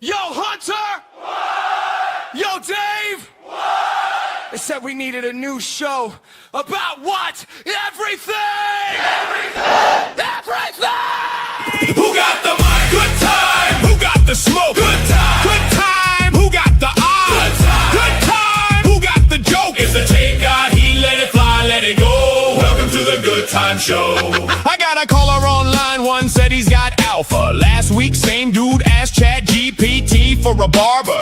Yo, Hunter! What? Yo, Dave! What? They said we needed a new show about what? Everything! Everything! Everything! Who got the mic? Good time! Who got the smoke? Good time! Good time! Who got the eye? Good time! Good time! Who got the joke? If the tape got heat, let it fly, let it go. Welcome to the Good Time Show. I got a caller online, one said he's got alpha. Last week, same dude asked Chat GPT for a barber.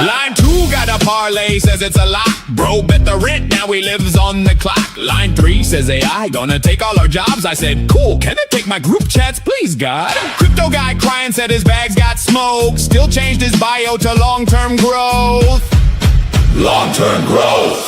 Line 2 got a parlay, says it's a lock. Bro, bet the rent, now he lives on the clock. Line 3 says AI gonna take all our jobs. I said, cool, can it take my group chats, please, God? Crypto guy crying said his bags got smoked. Still changed his bio to long-term growth. Long-term growth.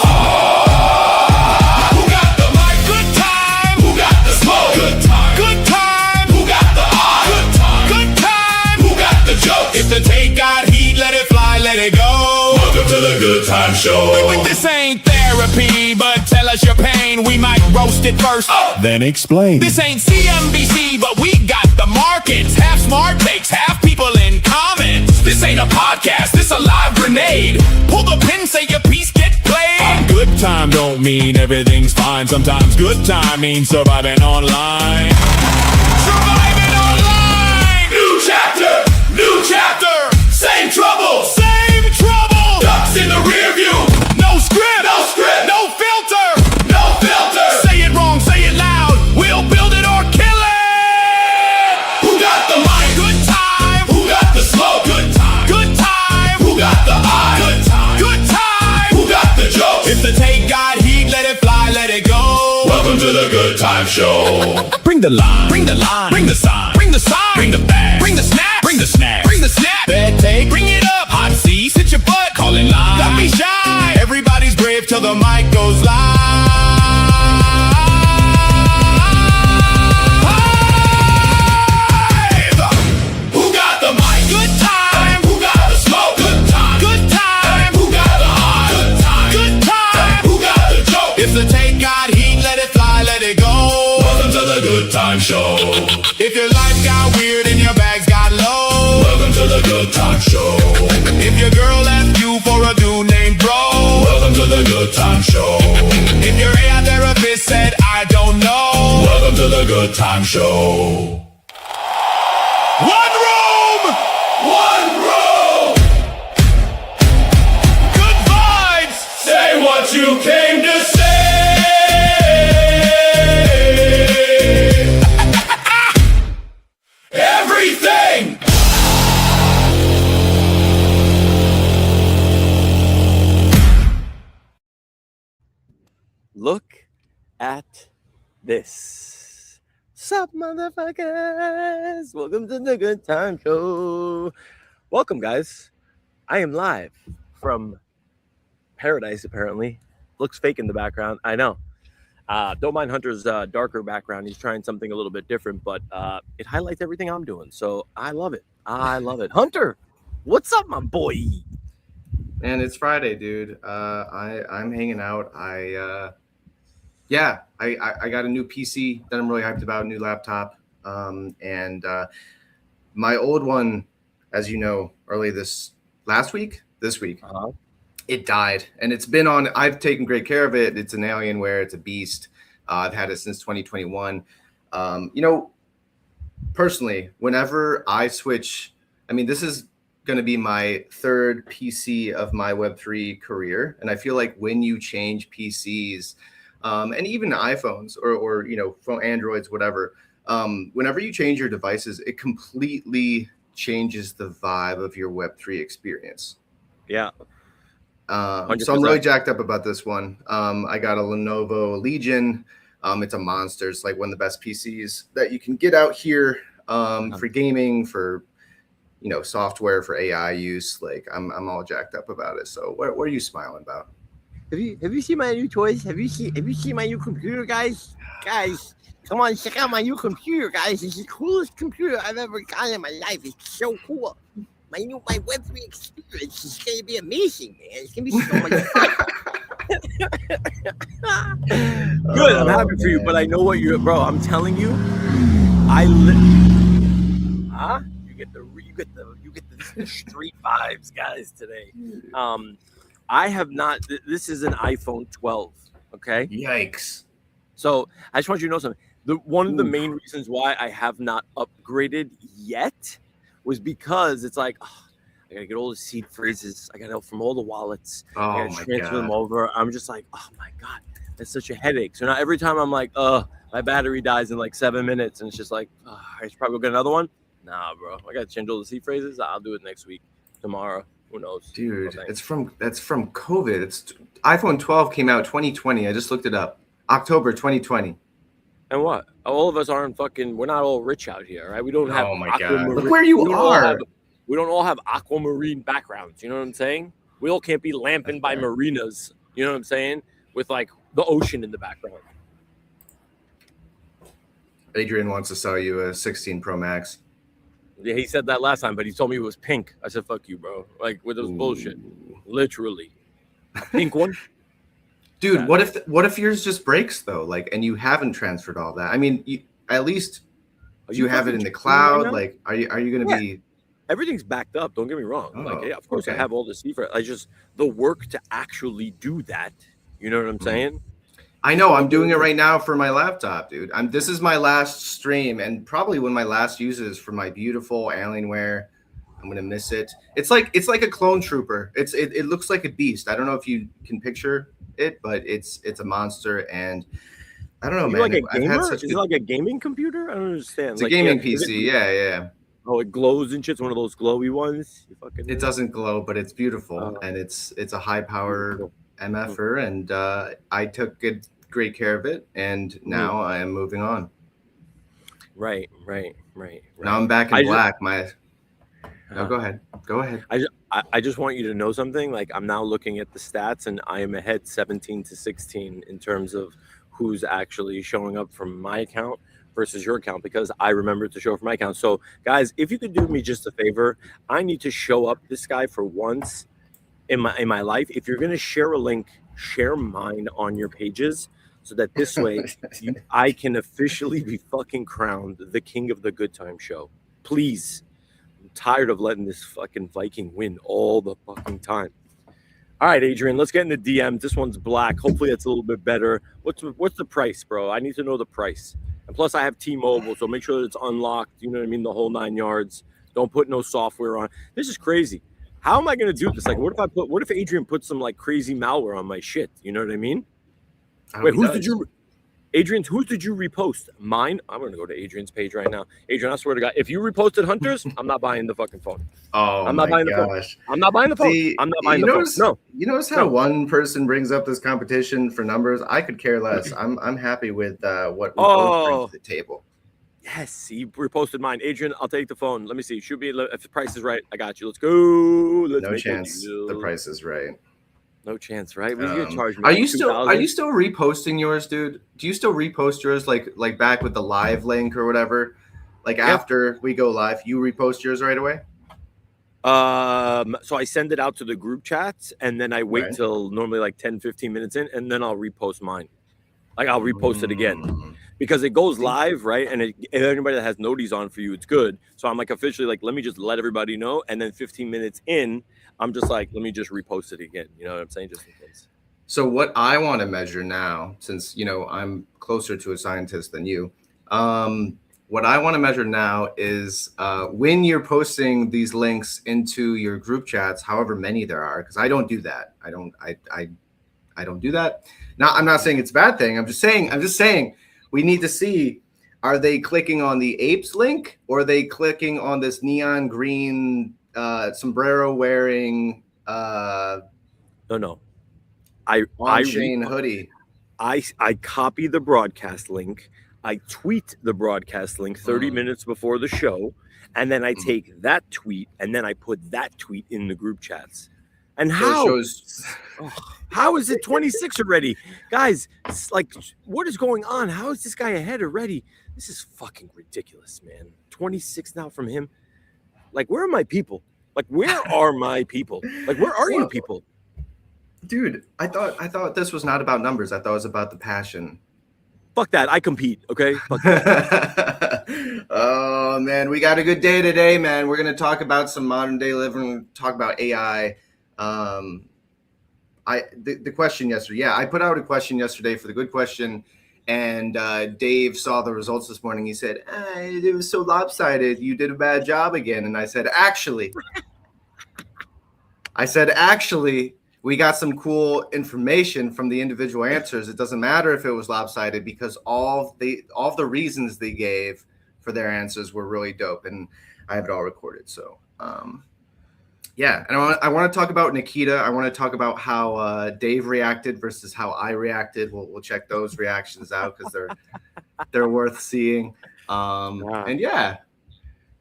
Who got the mic? Good time. Who got the smoke? Good time. Good time. Who got the eye? Good time. Good time. Who got the joke? If the take got heat, let it fly, let it go. Welcome to the Good Time Show. Wait, this ain't therapy, but tell us your pain. We might roast it first, then explain. This ain't CNBC, but we got the markets. Half smart takes, half people in comments. This ain't a podcast, this a live grenade. Pull the pin, say your piece, get played. Good time don't mean everything's fine. Sometimes good time means surviving online. Surviving online! New chapter, same trouble, ducks in the rear view. No script, no filter. Say it wrong, say it loud. We'll build it or kill it. Who got the mic? Good time. Who got the smoke? Good time. Good time. Who got the eye? Good time. Good time. Who got the joke? If the take got heat, let it fly, let it go. Welcome to the Good Time Show. Bring the line, bring the line, bring the sign, bring the sign, bring the bag, bring the snap, bring the snack, bring the snap. Bad take, bring it up. Hot seat, sit your butt, call in line. Don't be shy. Everybody's brave till the mic goes live. Who got the mic? Good time. Who got the smoke? Good time. Good time. Who got the eye? Good time. Good time. Who got the joke? If the take got heat, let it fly, let it go. Welcome to the Good Time Show. If your life got weird and your bags got low, welcome to the Good Time Show. If your girl asked you for a dude named Bro, welcome to the Good Time Show. If your AI therapist said I don't know, welcome to the Good Time Show. One room! Good vibes! Say what you came to say! Everything! Look at this. Sup, motherfuckers? Welcome to the Good Time Show. Welcome, guys. I am live from paradise, apparently. Looks fake in the background. I know. Don't mind Hunter's darker background. He's trying something a little bit different, but it highlights everything I'm doing. So I love it. Hunter, what's up, my boy? Man, it's Friday, dude. I'm hanging out. I got a new PC that I'm really hyped about, a new laptop. And my old one, as you know, this week, it died. And it's been on, I've taken great care of it. It's an Alienware, it's a beast. I've had it since 2021. Personally, whenever I switch, this is going to be my third PC of my Web3 career. And I feel like when you change PCs, and even iPhones or phone Androids, whatever, whenever you change your devices, it completely changes the vibe of your Web3 experience. Yeah. So I'm really jacked up about this one. I got a Lenovo Legion. It's a monster. It's like one of the best PCs that you can get out here for gaming, for software, for AI use. Like I'm all jacked up about it. So what are you smiling about? Have you seen my new toys? Have you seen my new computer, guys? Guys, come on, check out my new computer, guys. It's the coolest computer I've ever gotten in my life. It's so cool. My Web3 experience is gonna be amazing, man. It's gonna be so much fun. Good, I'm happy for you, but I know what you're, bro. I'm telling you, get the street vibes, guys, today. I have not. This is an iPhone 12. Okay. Yikes. So I just want you to know something. One of the Oof. main reasons why I have not upgraded yet was because it's like, I gotta get all the seed phrases. I gotta know from all the wallets. I Oh gotta my transfer them God. over. I'm just like, oh my God, that's such a headache. So now every time I'm like, my battery dies in like 7 minutes, and it's just like, I should probably go get another one. Nah, bro, I gotta change all the seed phrases. I'll do it next week, tomorrow. Who knows? Dude, No that's from COVID. It's iPhone 12 came out 2020. I just looked it up. October 2020. And what? All of us aren't fucking. We're not all rich out here, right? We don't have. Oh my God. Aquamarine. Look where you we don't all are. have- we don't all have aquamarine backgrounds. You know what I'm saying? We all can't be lamping by marinas. You know what I'm saying? With like the ocean in the background. Adrian wants to sell you a 16 Pro Max. Yeah, he said that last time, but he told me it was pink. I said, "Fuck you, bro!" Like with those bullshit. Literally, a pink one. Dude, what if yours just breaks though? Like, and you haven't transferred all that. I mean, at least you have it in the cloud. Right, like, are you going to be? Everything's backed up. Don't get me wrong. Like, yeah, of course I okay. have all the secret. I just the work to actually do that. You know what I'm saying? I know. I'm doing it right now for my laptop, dude. This is my last stream, and probably one of my last uses for my beautiful Alienware. I'm gonna miss it. It's like a clone trooper. It looks like a beast. I don't know if you can picture it, but it's a monster, and I don't know, man. Like a gamer? Is it like a gaming computer? I don't understand. It's like, a gaming PC. Yeah. Oh, it glows and shit. It's one of those glowy ones. It doesn't glow, but it's beautiful, and it's a high power MFer, and I took great care of it, and now I am moving on. Right. Now I'm back in black. No, go ahead. I just want you to know something. Like, I'm now looking at the stats, and I am ahead 17-16 in terms of who's actually showing up from my account versus your account, because I remember to show from my account. So, guys, if you could do me just a favor, I need to show up this guy for once in my life. If you're gonna share a link, share mine on your pages, so that this way I can officially be fucking crowned the king of the Good Time Show. Please. I'm tired of letting this fucking Viking win all the fucking time. All right, Adrian, let's get in the DMs. This one's black. Hopefully it's a little bit better. What's the price, bro? I need to know the price. And plus I have T-Mobile, so make sure that it's unlocked. You know what I mean? The whole 9 yards. Don't put no software on. This is crazy. How am I going to do this? Like, what if Adrian puts some like crazy malware on my shit? You know what I mean? Wait, whose did you repost? Mine? I'm going to go to Adrian's page right now. Adrian, I swear to God, if you reposted Hunter's, I'm not buying the fucking phone. Oh, I'm not buying the phone. I'm not buying the phone. I'm not buying the phone. No. You notice how one person brings up this competition for numbers? I could care less. I'm happy with what we both bring to the table. Yes, he reposted mine. Adrian, I'll take the phone. Let me see. Should be if the price is right. I got you. Let's go. No chance. The price is right. No chance, right? What are you gonna charge me? Are you still reposting yours, dude? Do you still repost yours like back with the live link or whatever? Like after we go live, you repost yours right away? So I send it out to the group chats, and then I wait till normally like 10-15 minutes in, and then I'll repost mine. Like, I'll repost it again because it goes live, right? And if anybody that has noties on for you, it's good. So I'm like officially like, let me just let everybody know, and then 15 minutes in, I'm just like, let me just repost it again. You know what I'm saying? Just in case. So what I want to measure now, since I'm closer to a scientist than you, what I want to measure now is when you're posting these links into your group chats, however many there are, because I don't do that. I don't do that. Now, I'm not saying it's a bad thing. I'm just saying we need to see, are they clicking on the apes link, or are they clicking on this neon green sombrero wearing no. on-chain hoodie? I copy the broadcast link. I tweet the broadcast link 30 minutes before the show, and then I take that tweet and then I put that tweet in the group chats. And how is it 26 already? Guys, like, what is going on? How is this guy ahead already? This is fucking ridiculous, man. 26 now from him. Like, where are my people? Like, where are my people? Like, where are you people? Dude, I thought this was not about numbers. I thought it was about the passion. Fuck that. I compete. Okay. Fuck that. Oh man, we got a good day today, man. We're gonna talk about some modern day living. Talk about AI. The question yesterday. Yeah, I put out a question yesterday for the good question, and Dave saw the results this morning. He said, "It was so lopsided. You did a bad job again." And I said, "Actually, we got some cool information from the individual answers. It doesn't matter if it was lopsided because all of the reasons they gave for their answers were really dope, and I have it all recorded." So, yeah, and I want to talk about Nikita. I want to talk about how Dave reacted versus how I reacted. We'll check those reactions out because they're worth seeing. And yeah,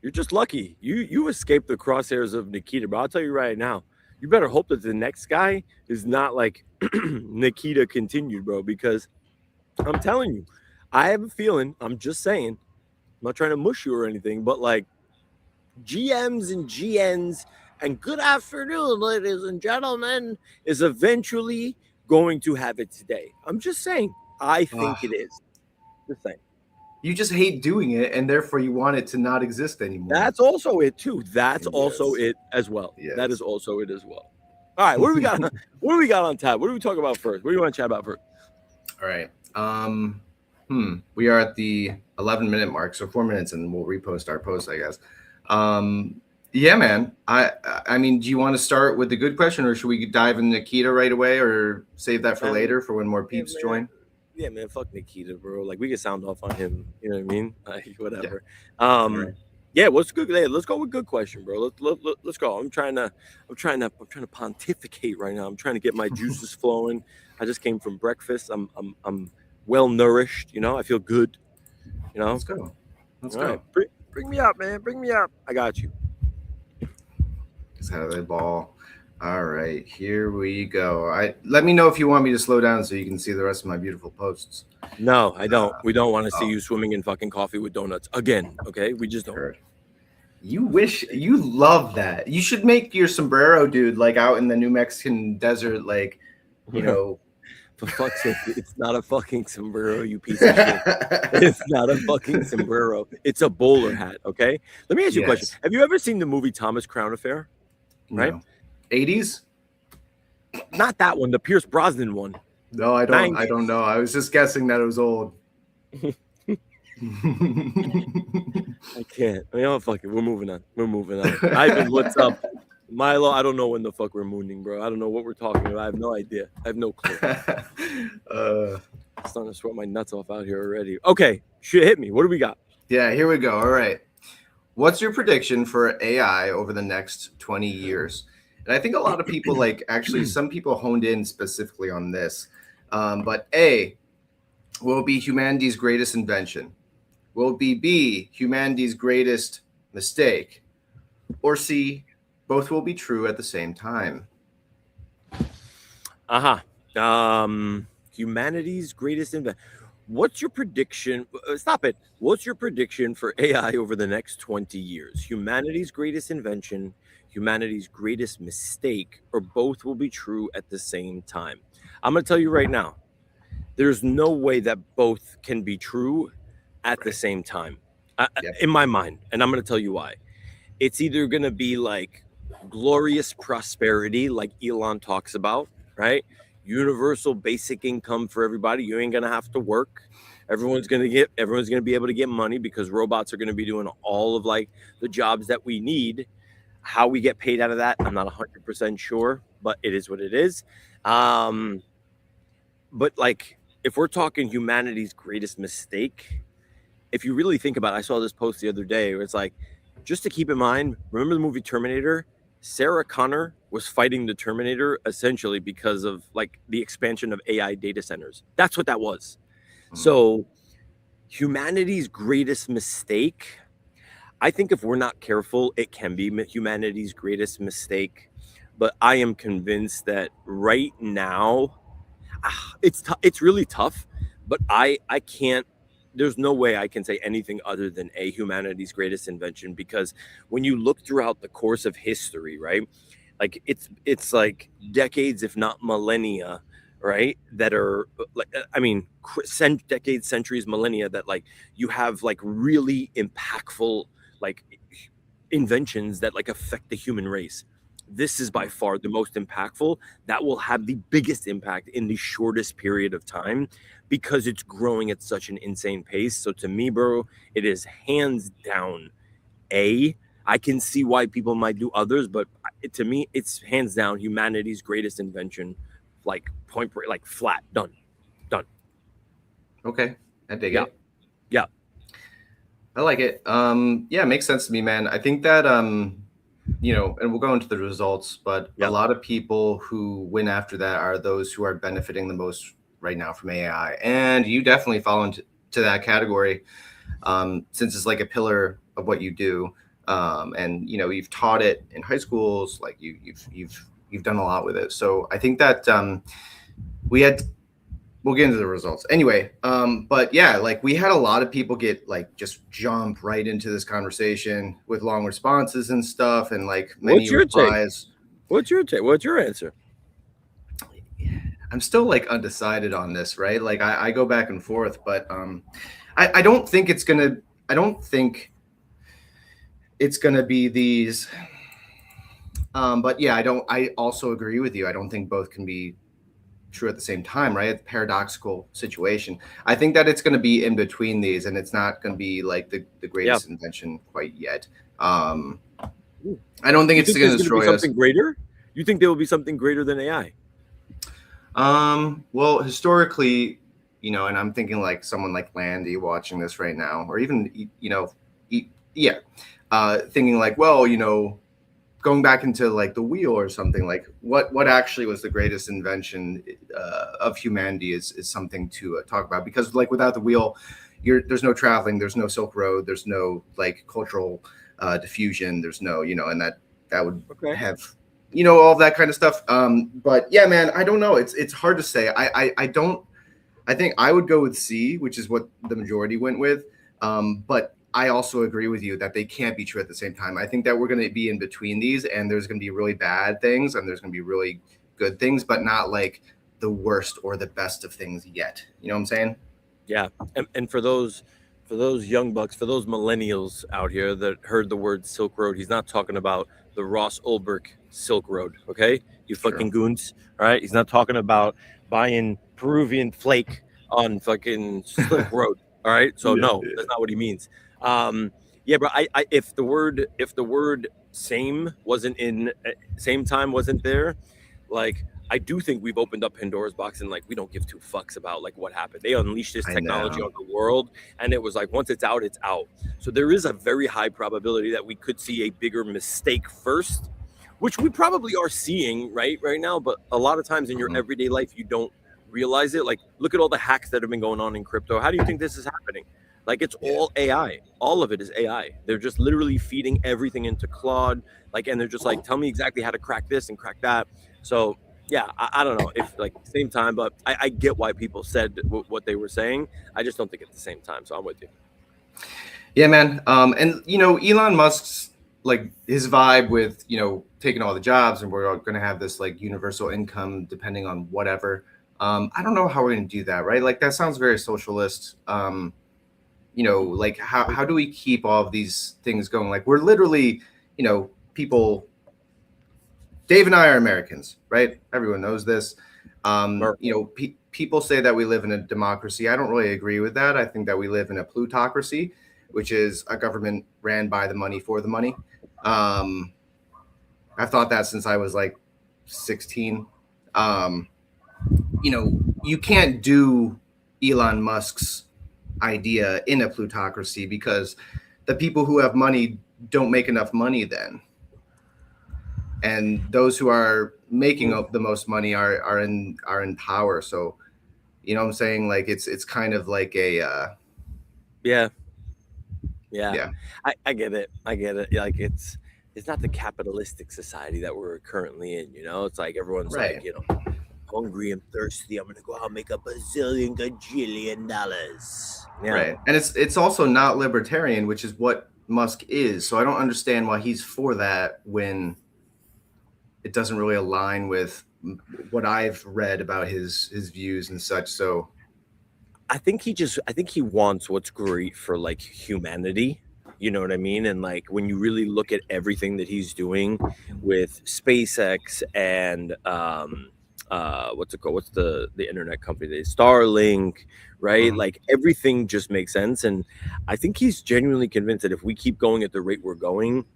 you're just lucky. You escaped the crosshairs of Nikita, but I'll tell you right now, you better hope that the next guy is not like Nikita continued, bro, because I'm telling you, I have a feeling, I'm just saying, I'm not trying to mush you or anything, but like GMs and GNs and good afternoon, ladies and gentlemen, is eventually going to have it today. I'm just saying, I think it is. Just saying. You just hate doing it, and therefore you want it to not exist anymore. That's also it too. That's also it as well. Yes. That is also it as well. All right, what do we got? What do we got on tap? What do we talk about first? What do you want to chat about first? All right. We are at the 11-minute mark, so 4 minutes, and we'll repost our post, I guess. Yeah, man. I mean, do you want to start with the good question, or should we dive into Nikita right away, or save that for later for when more peeps join? Yeah, man, fuck Nikita, bro. Like, we can sound off on him. You know what I mean? Like, whatever. Yeah. Yeah, what's good? Hey, let's go with good question, bro. Let's go. I'm trying to pontificate right now. I'm trying to get my juices flowing. I just came from breakfast. I'm well nourished. You know, I feel good. You know, let's go. Let's go. Right. Bring me up, man. Bring me up. I got you. Just how they ball. All right, here we go. Let me know if you want me to slow down so you can see the rest of my beautiful posts. No, I don't. We don't want to see you swimming in fucking coffee with donuts again. Okay, we just don't. Heard. You love that. You should make your sombrero, dude, like out in the New Mexican desert, like, you know. For fuck's sake, it's not a fucking sombrero, you piece of shit. It's not a fucking sombrero. It's a bowler hat. Okay. Let me ask you a question. Have you ever seen the movie Thomas Crown Affair? Right. No. 80s? Not that one, the Pierce Brosnan one. No, I don't. 90s. I don't know. I was just guessing that it was old. I can't. I mean, fuck it. We're moving on. Ivan, what's up? Milo, I don't know when the fuck we're mooning, bro. I don't know what we're talking about. I have no idea. I have no clue. I'm starting to sweat my nuts off out here already. Okay, shit, hit me. What do we got? Yeah, here we go. All right. What's your prediction for AI over the next 20 years? And I think a lot of people, actually, some people honed in specifically on this. But A, will it be humanity's greatest invention? Will it be B, humanity's greatest mistake? Or C, both will be true at the same time? Humanity's greatest invention. What's your prediction? Stop it. What's your prediction for AI over the next 20 years? Humanity's greatest invention, humanity's greatest mistake, or both will be true at the same time? I'm going to tell you right now, there's no way that both can be true at the same time, in my mind. And I'm going to tell you why. It's either going to be like glorious prosperity, like Elon talks about, right? Universal basic income for everybody. You ain't going to have to work. Everyone's going to be able to get money because robots are going to be doing all of like the jobs that we need. How we get paid out of that, I'm not 100% sure, but it is what it is. But like, if we're talking humanity's greatest mistake, if you really think about it, I saw this post the other day where it's like, just to keep in mind, remember the movie Terminator? Sarah Connor was fighting the Terminator essentially because of like the expansion of AI data centers. That's what that was. So humanity's greatest mistake, I think if we're not careful, it can be humanity's greatest mistake. But I am convinced that right now, it's really tough. But I can't. There's no way I can say anything other than humanity's greatest invention, because when you look throughout the course of history, right, like it's like decades, if not millennia, right? That are like, I mean, decades, centuries, millennia, that like you have like really impactful like inventions that like affect the human race. This is by far the most impactful, that will have the biggest impact in the shortest period of time because it's growing at such an insane pace. So to me, bro, it is hands down a. I can see why people might do others, but to me, it's hands down humanity's greatest invention. Like point break, like flat, done, done. Okay, I dig Yeah, it. yeah, I like it. Yeah, it makes sense to me, man. I think that you know, and we'll go into the results, but a yeah. lot of people who win after that are those who are benefiting the most right now from AI, and you definitely fall into that category, since it's like a pillar of what you do, and you know, you've taught it in high schools, like you've done a lot with it. So I think that we had we'll get into the results anyway. But yeah, like we had a lot of people get like just jump right into this conversation with long responses and stuff, and like many What's your take? replies. What's your take? What's your answer? I'm still like undecided on this, right? Like I go back and forth, but I don't think it's gonna. I don't think it's gonna be these. But yeah, I don't. I also agree with you. I don't think both can be true at the same time, right? It's a paradoxical situation. I think that it's going to be in between these, and it's not going to be like the Yeah. greatest invention quite yet. Ooh. I don't think You it's think going there's to going to be destroy us. something greater? You think there will be something greater than AI? Well, historically, you know, and I'm thinking like someone like Landy watching this right now, or even, you know, yeah, thinking like, well, you know, going back into like the wheel or something, like what actually was the greatest invention of humanity is something to talk about, because like without the wheel, there's no traveling, there's no Silk Road, there's no like cultural diffusion, there's no, you know, and that would Okay. have, you know, all that kind of stuff. But yeah, man, I don't know, it's hard to say. I don't. I think I would go with C, which is what the majority went with. But I also agree with you that they can't be true at the same time. I think that we're going to be in between these, and there's going to be really bad things, and there's going to be really good things, but not like the worst or the best of things yet. You know what I'm saying? Yeah. And for those young bucks, for those millennials out here that heard the word Silk Road, he's not talking about the Ross Ulbricht Silk Road, okay? You Sure. fucking goons, all right? He's not talking about buying Peruvian flake on fucking Silk Road, all right? So Yeah, no, yeah. that's not what he means. Yeah, but I if the word same wasn't in same time wasn't there, like I do think we've opened up Pandora's box, and like we don't give two fucks about like what happened. They unleashed this I technology know. on the world, and it was like once it's out, it's out. So there is a very high probability that we could see a bigger mistake first, which we probably are seeing right now. But a lot of times in your Mhm. everyday life, you don't realize it. Like look at all the hacks that have been going on in crypto. How do you think this is happening? Like it's Yeah. all AI. All of it is AI. They're just literally feeding everything into Claude. Like, and they're just like, tell me exactly how to crack this and crack that. So yeah, I don't know if like same time, but I get why people said what they were saying. I just don't think at the same time. So I'm with you. Yeah, man. And you know, Elon Musk's like his vibe with, you know, taking all the jobs, and we're all going to have this like universal income depending on whatever. I don't know how we're going to do that, right? Like that sounds very socialist. You know, like how do we keep all of these things going? Like we're literally, you know, people. Dave and I are Americans, right? Everyone knows this. You America. know, people say that we live in a democracy. I don't really agree with that. I think that we live in a plutocracy, which is a government ran by the money for the money. Um, I've thought that since I was like 16. Um, you know, you can't do Elon Musk's idea in a plutocracy because the people who have money don't make enough money then, and those who are making up the most money are in power. So you know what I'm saying? Like it's kind of like a Yeah, yeah. yeah, I get it. I get it. Like it's not the capitalistic society that we're currently in. You know, it's like everyone's like right, hungry and thirsty. I'm gonna go out and make a bazillion gajillion dollars. Yeah. right. And it's also not libertarian, which is what Musk is. So I don't understand why he's for that when it doesn't really align with what I've read about his views and such. So I think he wants what's great for like humanity. You know what I mean? And like when you really look at everything that he's doing with SpaceX and what's it called? What's the internet company? Starlink, right? Like everything just makes sense. And I think he's genuinely convinced that if we keep going at the rate we're going,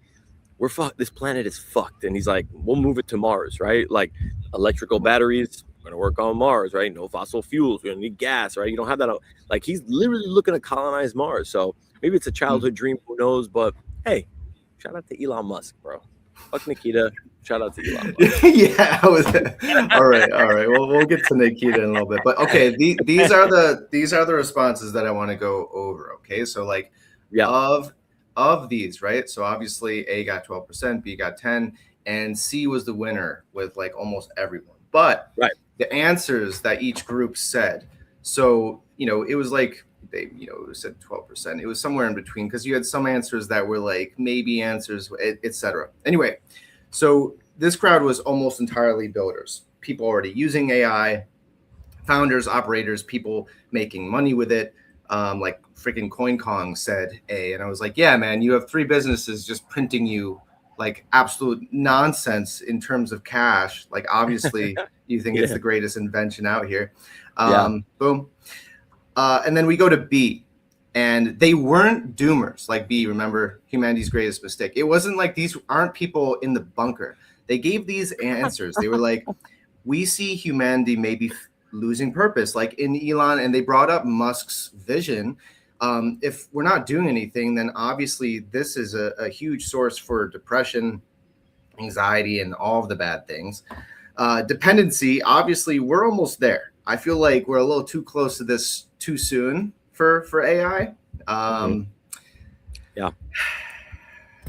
we're fucked. This planet is fucked. And he's like, we'll move it to Mars, right? Like electrical batteries, we're gonna work on Mars, right? No fossil fuels. We're gonna need gas, right? You don't have that. Like he's literally looking to colonize Mars. So maybe it's a childhood dream. Who knows? But hey, shout out to Elon Musk, bro. Fuck Nikita. Shout out to Elon Musk. Yeah, all right. Well, we'll get to Nikita in a little bit, but okay, these are the responses that I want to go over. Okay, so like, of these, right? So obviously A got 12%, B got 10, and C was the winner with like almost everyone. But the answers that each group said, so it was like they it said 12%. It was somewhere in between because you had some answers that were like maybe answers, etc. Anyway, so this crowd was almost entirely builders, people already using AI, founders, operators, people making money with it. Like freaking CoinKong said A, and I was like, yeah, man, you have 3 businesses just printing you like absolute nonsense in terms of cash. Like obviously you think it's the greatest invention out here. Boom. And then we go to B, and they weren't doomers like B. Remember, humanity's greatest mistake. It wasn't like these aren't people in the bunker. They gave these answers. They were like, we see humanity maybe losing purpose, like in Elon, and they brought up Musk's vision. If we're not doing anything, then obviously this is a huge source for depression, anxiety, and all of the bad things. Dependency, obviously, we're almost there. I feel like we're a little too close to this too soon for AI.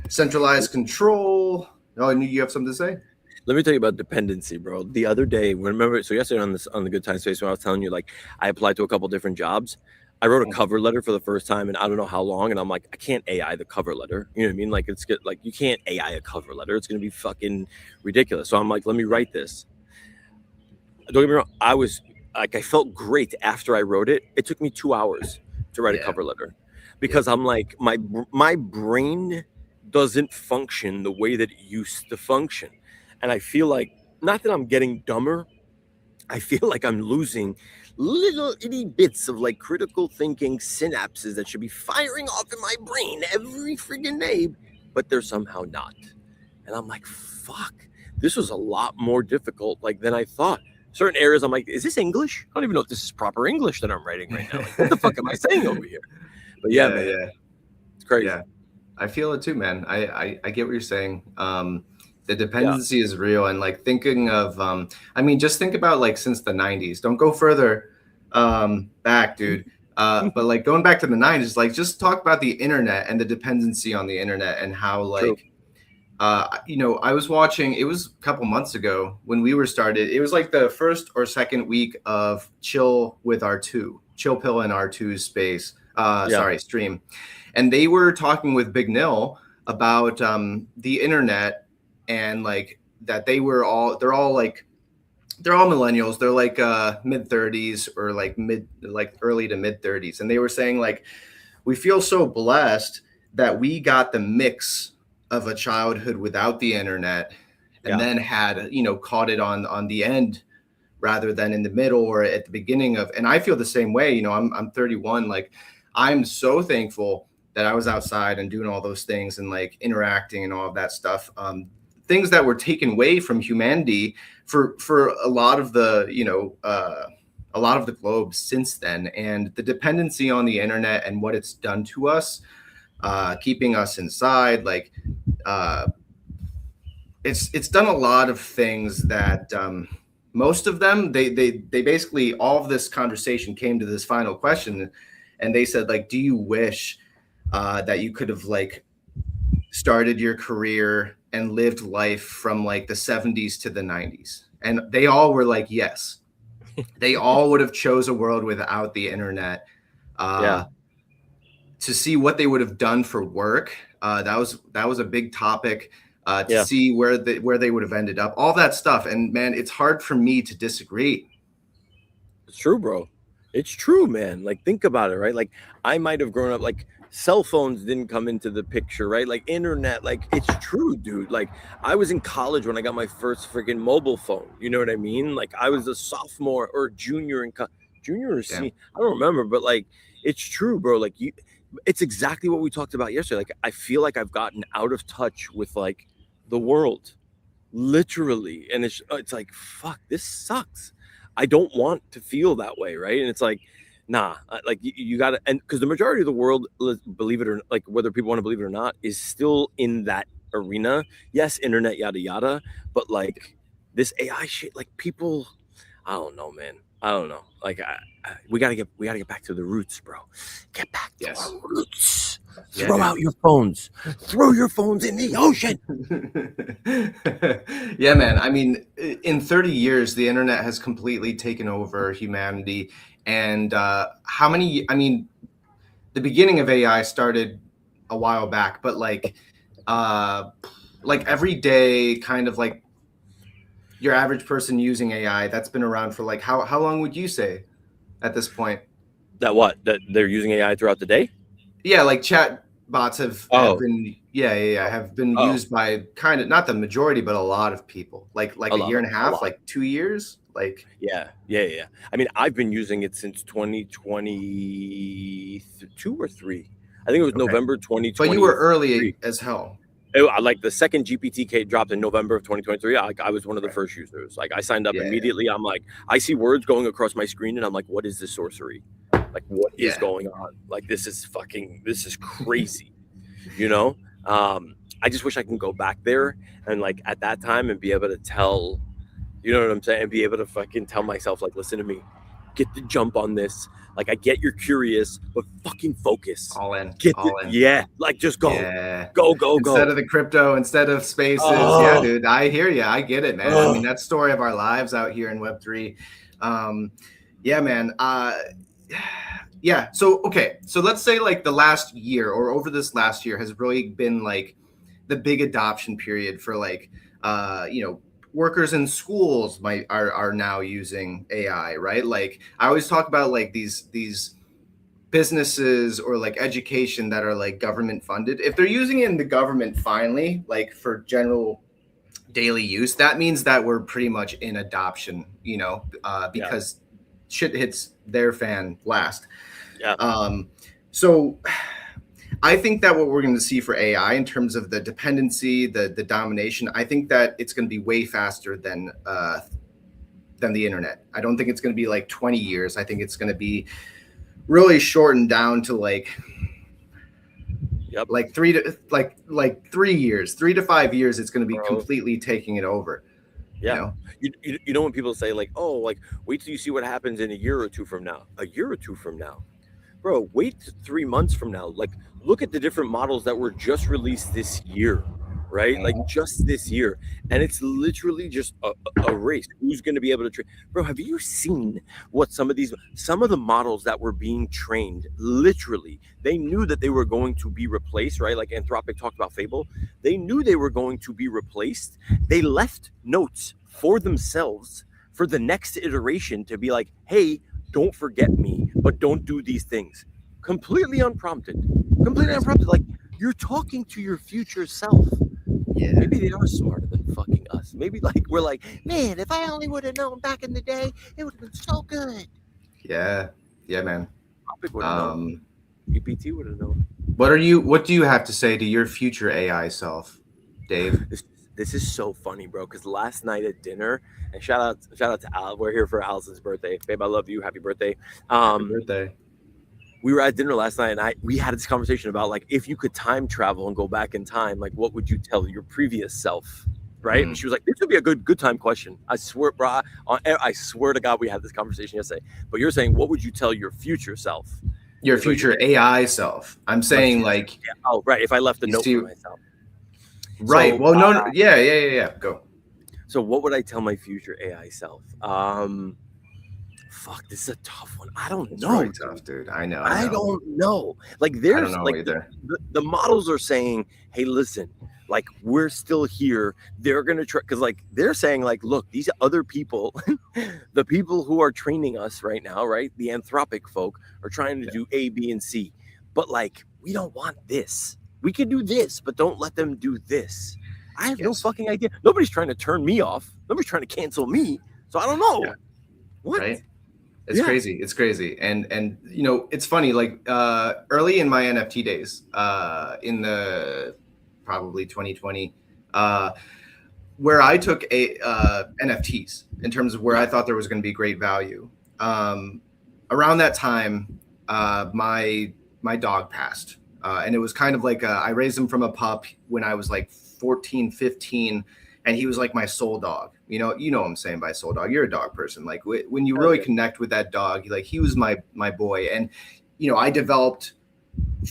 Centralized control. Oh, I knew you have something to say. Let me tell you about dependency, bro. The other day, so yesterday on the Good Time Space, when I was telling you, like, I applied to a couple different jobs. I wrote a cover letter for the first time, and I don't know how long. And I'm like, I can't AI the cover letter. You know what I mean? Like, it's good. Like, you can't AI a cover letter. It's gonna be fucking ridiculous. So I'm like, let me write this. Don't get me wrong. I felt great after I wrote it. It took me 2 hours to write a cover letter because I'm like, my brain doesn't function the way that it used to function. And I feel like, not that I'm getting dumber, I feel like I'm losing little itty bits of like critical thinking synapses that should be firing off in my brain every friggin' day, but they're somehow not. And I'm like, fuck, this was a lot more difficult like than I thought. Certain areas I'm like, is this English? I don't even know if this is proper English that I'm writing right now. Like, what the fuck am I saying over here? But man, it's crazy. Yeah, I feel it too, man. I get what you're saying. The dependency is real, and like thinking of, I mean, just think about like since the 90s. Don't go further back, dude. But like going back to the 90s, like just talk about the internet and the dependency on the internet and how like, I was watching, it was a couple months ago when we were started. It was like the first or second week of Chill with R2, Chill Pill and R2's space, stream. And they were talking with Big Nil about the internet and like that they're all millennials. They're like mid 30s or like early to mid 30s. And they were saying like, we feel so blessed that we got the mix of a childhood without the internet and then had, caught it on the end rather than in the middle or at the beginning of, and I feel the same way. I'm 31. Like I'm so thankful that I was outside and doing all those things and like interacting and all of that stuff. Things that were taken away from humanity for a lot of the, a lot of the globe since then. And the dependency on the internet and what it's done to us, keeping us inside, like it's done a lot of things that most of them, they basically, all of this conversation came to this final question. And they said, like, do you wish that you could have like started your career and lived life from like the 70s to the 90s? And they all were like, yes. They all would have chose a world without the internet. To see what they would have done for work. That was a big topic. to see where they would have ended up, all that stuff. And man, it's hard for me to disagree. It's true, bro. It's true, man. Like, think about it, right? Like, I might have grown up, like, cell phones didn't come into the picture, right? Like, internet, like, it's true, dude. Like, I was in college when I got my first freaking mobile phone. You know what I mean? Like, I was a sophomore or junior in junior or senior. I don't remember, but like, it's true, bro. Like, it's exactly what we talked about yesterday. Like, I feel like I've gotten out of touch with like the world, literally, and it's like, fuck, this sucks. I don't want to feel that way, right? And it's like, nah, like you gotta, and because the majority of the world, believe it or like, whether people want to believe it or not, is still in that arena. Yes, internet, yada yada, but like this AI shit, like people, I don't know, man. I don't know. Like we gotta get back to the roots, bro. Get back to our roots. Throw out your phones. Throw your phones in the ocean. Yeah, man. I mean, in 30 years, the internet has completely taken over humanity. And how many? I mean, the beginning of AI started a while back, but like every day, kind of like your average person using AI, that's been around for like how long would you say at this point? That they're using AI throughout the day? Yeah, like chat bots have been have been used by kind of, not the majority, but a lot of people. Like a year and a half, like 2 years. Like yeah. I mean, I've been using it since 2022 or 3. I think it was November 2020. But you were early as hell. Like the second GPT dropped in November of 2023, I was one of the first users. Like I signed up immediately. I'm like, I see words going across my screen and I'm like, what is this sorcery? Like, what is going on? Like, this is crazy, you know? I just wish I can go back there and like at that time and be able to tell, you know what I'm saying? And be able to fucking tell myself, like, listen to me, get the jump on this. Like, I get you're curious, but fucking focus. All in. Yeah. Like, just go. Yeah. Go. Instead of the crypto, instead of spaces. Yeah, dude. I hear you. I get it, man. I mean, that's the story of our lives out here in Web3. Yeah, man. Yeah. So, okay. So let's say like the last year or over this last year has really been like the big adoption period for like, workers in schools are now using AI, right? Like I always talk about like these businesses or like education that are like government funded. If they're using it in the government finally, like for general daily use, that means that we're pretty much in adoption, because shit hits their fan last. Yeah. So I think that what we're going to see for AI in terms of the dependency, the domination, I think that it's going to be way faster than the internet. I don't think it's going to be like 20 years. I think it's going to be really shortened down to like, like 3 to 5 years. It's going to be completely taking it over. Yeah. You know when people say like, oh, like wait till you see what happens in a year or two from now. A year or two from now, bro. Wait 3 months from now. Like, look at the different models that were just released this year, right? Like just this year. And it's literally just a race. Who's going to be able to train? Bro, have you seen what some of the models that were being trained, literally, they knew that they were going to be replaced, right? Like Anthropic talked about Fable. They knew they were going to be replaced. They left notes for themselves for the next iteration to be like, hey, don't forget me, but don't do these things. Completely unprompted. Like, you're talking to your future self. Yeah. Maybe they are smarter than fucking us. Maybe like we're like, man, if I only would have known back in the day, it would have been so good. Yeah, man. Topic would have known. GPT would have known. What do you have to say to your future AI self, Dave? This is so funny, bro. Because last night at dinner, and shout out to Al. We're here for Allison's birthday. Babe, I love you. Happy birthday. Happy birthday. We were at dinner last night and we had this conversation about like, if you could time travel and go back in time, like what would you tell your previous self? Right. And she was like, this would be a good time question. I swear, bro, I swear to God, we had this conversation yesterday, but you're saying, what would you tell your future self? Your future AI self. I'm saying like, right. If I left a note for myself. Right. So, well, no. Yeah. Go. So what would I tell my future AI self? Fuck, this is a tough one. I don't It's know. really tough, dude. I know. I don't know. Like I don't there's know like either. the models are saying, hey, listen, like we're still here. They're gonna try because like they're saying, like, look, these other people, the people who are training us right now, right? The Anthropic folk are trying to do A, B, and C. But like, we don't want this. We can do this, but don't let them do this. I have no Yes. fucking idea. Nobody's trying to turn me off. Nobody's trying to cancel me. So I don't know. Yeah. What? Right? It's Yeah. crazy. It's crazy. And you know, it's funny, like early in my NFT days, in the probably 2020, where I took a NFTs in terms of where I thought there was going to be great value. Around that time, my dog passed. And it was kind of like I raised him from a pup when I was like 14, 15, and he was like my soul dog. You know what I'm saying by soul dog. You're a dog person. Like when you really connect with that dog, like he was my boy. And you know, I developed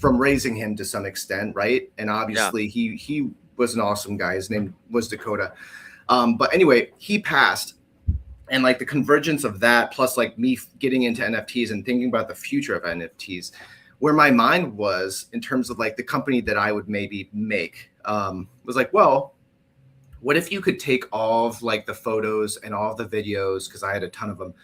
from raising him to some extent, right? And obviously he was an awesome guy. His name was Dakota. But anyway, he passed. And like the convergence of that, plus like me getting into NFTs and thinking about the future of NFTs, where my mind was in terms of like the company that I would maybe make, was like, well, what if you could take all of like the photos and all of the videos, because I had a ton of them,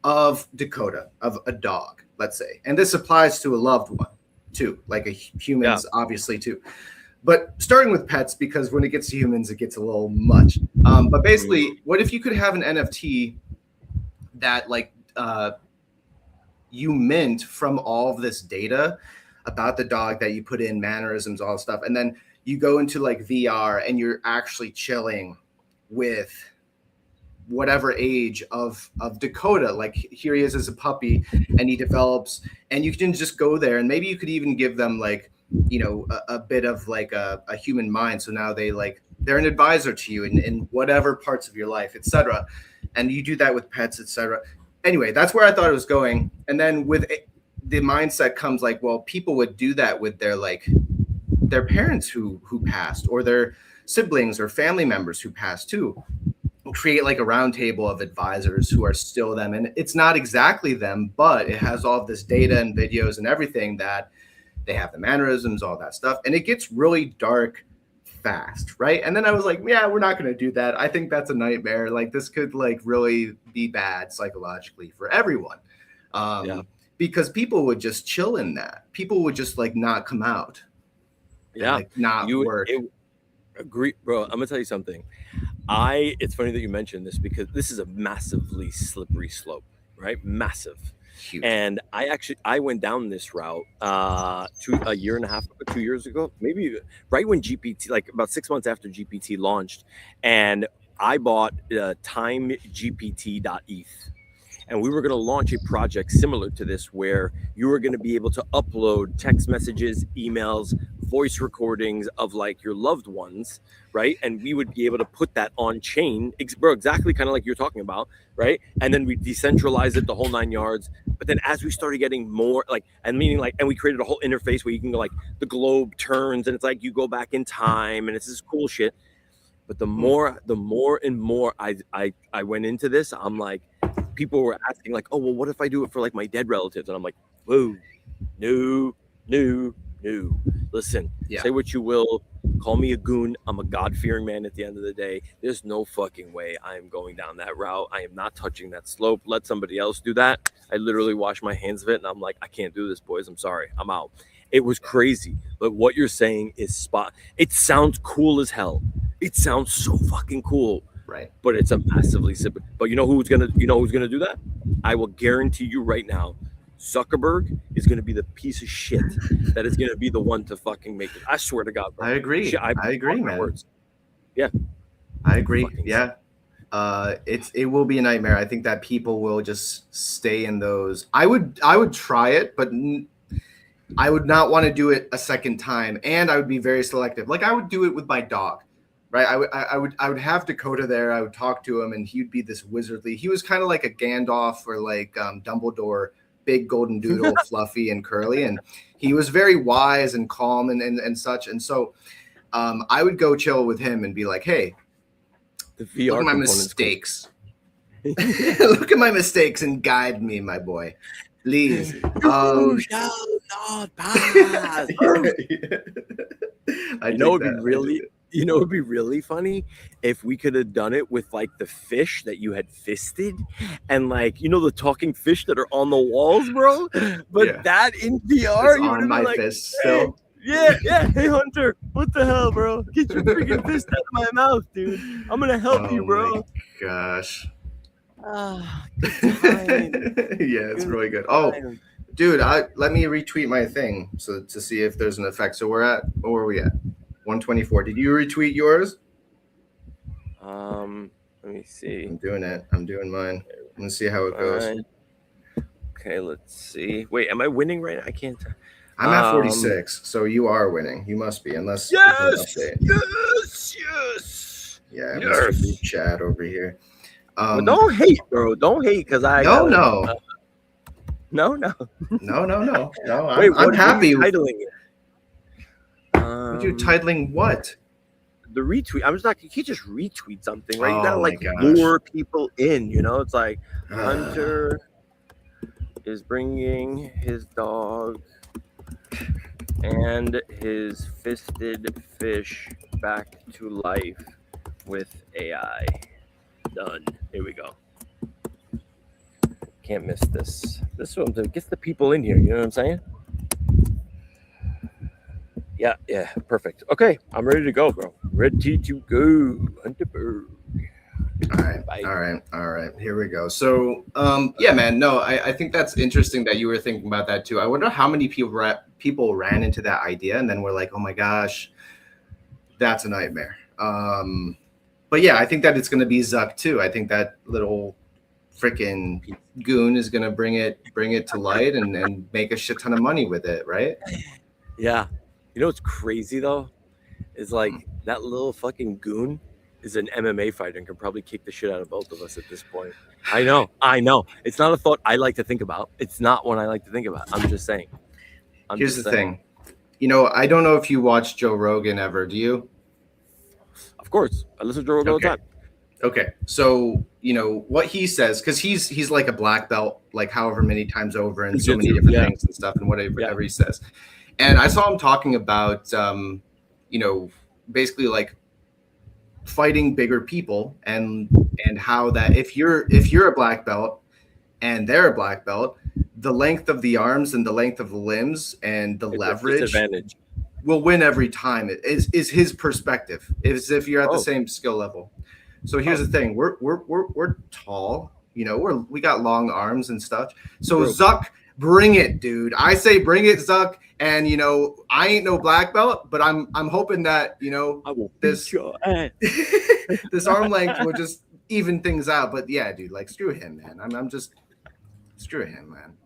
of Dakota, of a dog, let's say. And this applies to a loved one too, like a humans, obviously too. But starting with pets, because when it gets to humans, it gets a little much. But basically, what if you could have an NFT that like you mint from all of this data about the dog that you put in, mannerisms, all stuff, and then you go into like VR and you're actually chilling with whatever age of Dakota. Like here he is as a puppy and he develops, and you can just go there and maybe you could even give them like, you know, a bit of like a human mind. So now they're an advisor to you in whatever parts of your life, etc. And you do that with pets, etc. Anyway, that's where I thought it was going. And then with the mindset comes like, well, people would do that with their parents who passed, or their siblings or family members who passed too. Create like a round table of advisors who are still them. And it's not exactly them, but it has all of this data and videos and everything that they have, the mannerisms, all that stuff. And it gets really dark fast, right? And then I was like, yeah, we're not going to do that. I think that's a nightmare. Like this could like really be bad psychologically for everyone. Because people would just chill in that. People would just like not come out. Yeah. Like not work. Agree, bro. I'm gonna tell you something. It's funny that you mentioned this because this is a massively slippery slope, right? Massive. Huge. And I went down this route a year and a half, 2 years ago, maybe right when GPT, like about 6 months after GPT launched, and I bought timegpt.eth. And we were going to launch a project similar to this where you were going to be able to upload text messages, emails, voice recordings of like your loved ones, right? And we would be able to put that on chain, bro, exactly kind of like you're talking about, right? And then we decentralize it the whole 9 yards. But then as we started getting more and we created a whole interface where you can go like the globe turns and it's like you go back in time and it's this cool shit. But the more and more I went into this, I'm like, people were asking like, oh, well, what if I do it for like my dead relatives? And I'm like, whoa, no. Listen, say what you will. Call me a goon. I'm a God-fearing man at the end of the day. There's no fucking way I am going down that route. I am not touching that slope. Let somebody else do that. I literally wash my hands of it and I'm like, I can't do this, boys. I'm sorry. I'm out. It was crazy. But what you're saying is it sounds cool as hell. It sounds so fucking cool. Right. But it's a massively simple. But you know who's gonna do that? I will guarantee you right now, Zuckerberg is gonna be the piece of shit that is gonna be the one to fucking make it. I swear to God, bro. I agree. I agree, man. Words. Yeah. I agree. Yeah. It will be a nightmare. I think that people will just stay in those. I would try it, but I would not want to do it a second time, and I would be very selective. Like I would do it with my dog. Right, I would have Dakota there. I would talk to him, and he'd be this wizardly. He was kind of like a Gandalf or like Dumbledore, big golden doodle, fluffy and curly, and he was very wise and calm and such. And so, I would go chill with him and be like, "Hey, the VR look at my mistakes. Look at my mistakes and guide me, my boy. Please. You shall not pass. I You know, dig that. I dig it. you know, it'd be really funny if we could have done it with like the fish that you had fisted, and like, you know, the talking fish that are on the walls, bro. But Yeah. that in VR, It's you would on have my been like, fist "Hey, still. yeah. Hey, Hunter, what the hell, bro? Get your freaking fist out of my mouth, dude. I'm gonna help you, Oh bro." my gosh. Ah, good time. Yeah, it's Good really good. Oh, time. dude, let me retweet my thing so to see if there's an effect. So where are we at? 124. Did you retweet yours? Let me see. I'm doing it. I'm doing mine. I'm gonna see how it goes. Fine. Okay, let's see. Wait, am I winning right now? I can't. I'm at 46, so you are winning. You must be, unless Yes, there's an update. yes. Yeah, Yes. Mr. Group Chat over here. But don't hate, bro. Don't hate because I No, got no. No. No. Wait, I'm what happy. are you titling it? What you titling what? The retweet. I'm just not. You can't just retweet something, right? You gotta Oh my like gosh. lure people in. You know, it's like Ah. Hunter is bringing his dog and his fisted fish back to life with AI. Done. Here we go. Can't miss this. This one gets the people in here. You know what I'm saying? Yeah. Perfect. Okay, I'm ready to go, bro. Ready to go. Hunter Berg. All right. Here we go. So, yeah, man. No, I think that's interesting that you were thinking about that too. I wonder how many people ran into that idea and then were like, "Oh my gosh, that's a nightmare." But yeah, I think that it's going to be Zuck too. I think that little freaking goon is going to bring it to light and make a shit ton of money with it, right? Yeah. You know what's crazy though? Is like that little fucking goon is an MMA fighter and can probably kick the shit out of both of us at this point. I know. It's not a thought I like to think about. It's not one I like to think about. I'm just saying. Here's the thing. You know, I don't know if you watch Joe Rogan ever. Do you? Of course. I listen to Joe Rogan all the time. Okay. So, you know, what he says, because he's like a black belt, like however many times over and so many different things and stuff and whatever he says. And I saw him talking about, you know, basically like fighting bigger people and how that if you're a black belt and they're a black belt, the length of the arms and the length of the limbs and the leverage will win every time. It is his perspective. Is if you're at the same skill level. So here's the thing: we're tall, you know, we got long arms and stuff. So Zuck, bring it, dude. I say bring it, Zuck. And you know, I ain't no black belt, but I'm hoping that, you know, this this arm length will just even things out. But yeah, dude, like screw him, man. I'm just screw him, man.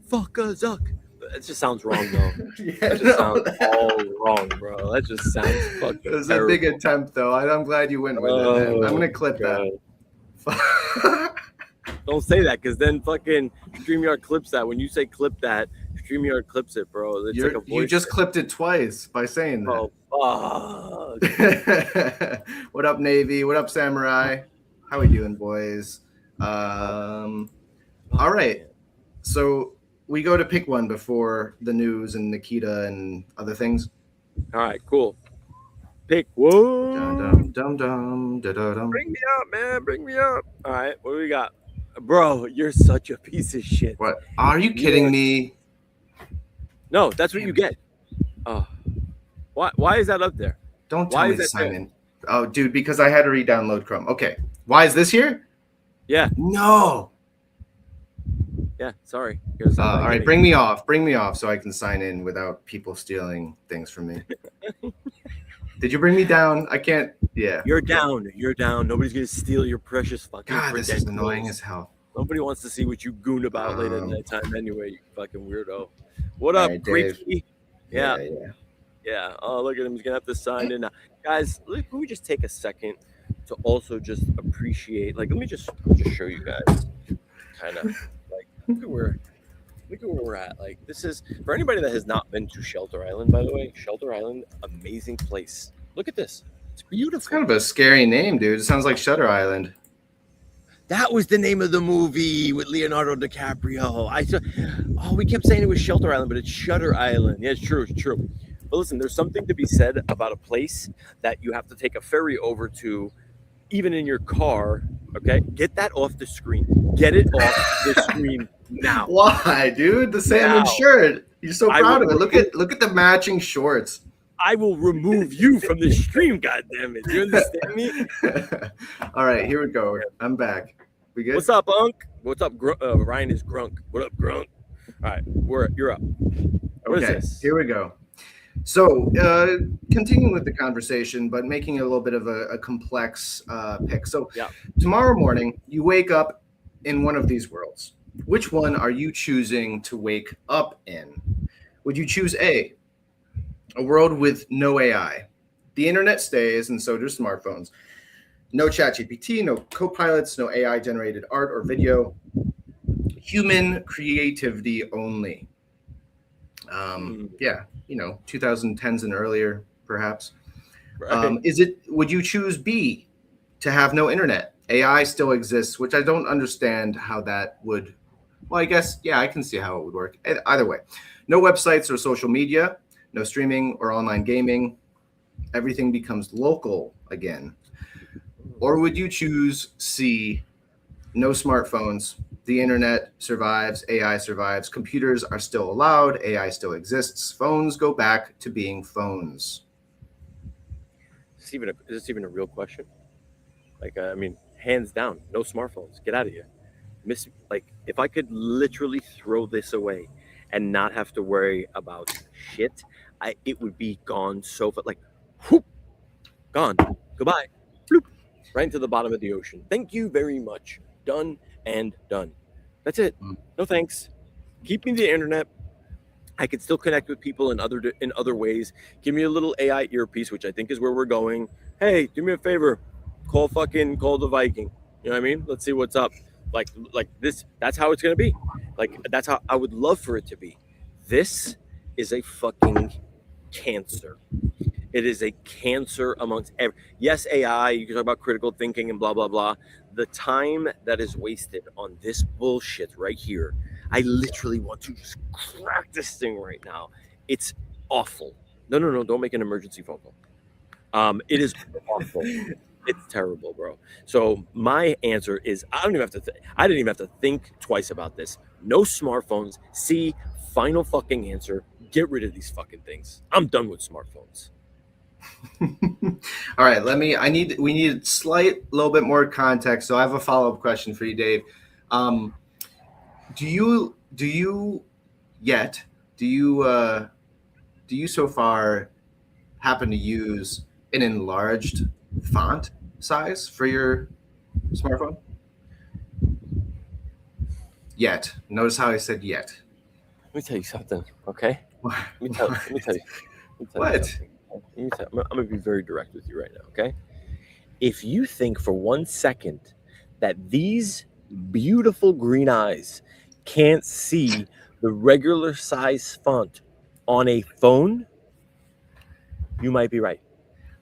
Fuck a Zuck. That just sounds wrong, though. That just sounds all wrong, bro. That just sounds fucking It was terrible. a big attempt, though. I'm glad you went with it, man. I'm gonna clip that. Don't say that, because then fucking StreamYard clips that. When you say clip that, StreamYard clips it, bro. It's like a voice. You just clipped it twice by saying that. Oh, fuck. What up, Navy? What up, Samurai? How we doing, boys? All right. So we go to pick one before the news and Nikita and other things. All right, cool. Pick one. Dum, dum, dum. Bring me up, man. Bring me up. All right, what do we got? Bro, you're such a piece of shit. What? Are you kidding me? No, that's what you get. Oh, why is that up there? Don't tell me to sign in. Oh, dude, because I had to re-download Chrome. Okay. Why is this here? Yeah. No. Yeah, sorry. All right, bring me off so I can sign in without people stealing things from me. Did you bring me down? I can't. Yeah. You're down. Nobody's gonna steal your precious fucking. God, this is annoying as hell. Nobody wants to see what you goon about later in that time anyway. You fucking weirdo. What up, Great? Yeah. Oh, look at him. He's gonna have to sign in now, guys. Can we just take a second to also just appreciate? Like, let me just show you guys, kind of like look at where we're at. Like, this is for anybody that has not been to Shelter Island. By the way, Shelter Island, amazing place. Look at this. It's beautiful. It's kind of a scary name, dude. It sounds like Shutter Island. That was the name of the movie with Leonardo DiCaprio. We kept saying it was Shelter Island, but it's Shutter Island. Yeah, it's true. It's true. But listen, there's something to be said about a place that you have to take a ferry over to, even in your car. Okay, get that off the screen. Get it off the screen now. Why, dude? The salmon shirt. You're so proud of it. Look at the matching shorts. I will remove you from the stream. God damn it! Do you understand me? All right, here we go. I'm back. We good? What's up, Unk? What's up? Ryan is Grunk. What up, Grunk? All right, you're up. What is this? Here we go. So, continuing with the conversation, but making it a little bit of a complex pick. So, tomorrow morning, you wake up in one of these worlds. Which one are you choosing to wake up in? Would you choose A, a world with no AI? The internet stays, and so do smartphones. No ChatGPT, no co-pilots, no AI-generated art or video. Human creativity only. 2010s and earlier, perhaps. Right. Would you choose B, to have no internet? AI still exists, which I don't understand how that would. Well, I guess, I can see how it would work. Either way, no websites or social media, no streaming or online gaming. Everything becomes local again. Or would you choose C, no smartphones? The internet survives, AI survives, computers are still allowed, AI still exists, phones go back to being phones. Is this even a real question? Hands down, no smartphones. Get out of here. If I could literally throw this away and not have to worry about shit, it would be gone so fast. Whoop, gone. Goodbye. Bloop, right into the bottom of the ocean. Thank you very much. Done and done. That's it. No thanks. Keep me the internet. I can still connect with people in other ways. Give me a little AI earpiece, which I think is where we're going. Hey, do me a favor. Call the Viking. You know what I mean? Let's see what's up. Like this. That's how it's gonna be. That's how I would love for it to be. This is a fucking cancer. It is a cancer amongst yes, AI, you can talk about critical thinking and blah, blah, blah. The time that is wasted on this bullshit right here, I literally want to just crack this thing right now. It's awful. No, don't make an emergency phone call. It is awful. It's terrible, bro. So my answer is I didn't even have to think twice about this. No smartphones. C, final fucking answer. Get rid of these fucking things. I'm done with smartphones. All right, we need a little bit more context. So I have a follow-up question for you, Dave. Do you so far happen to use an enlarged font size for your smartphone? Yet. Notice how I said yet. Let me tell you something, okay? Let me tell you. What? I'm going to be very direct with you right now, okay? If you think for 1 second that these beautiful green eyes can't see the regular size font on a phone, you might be right.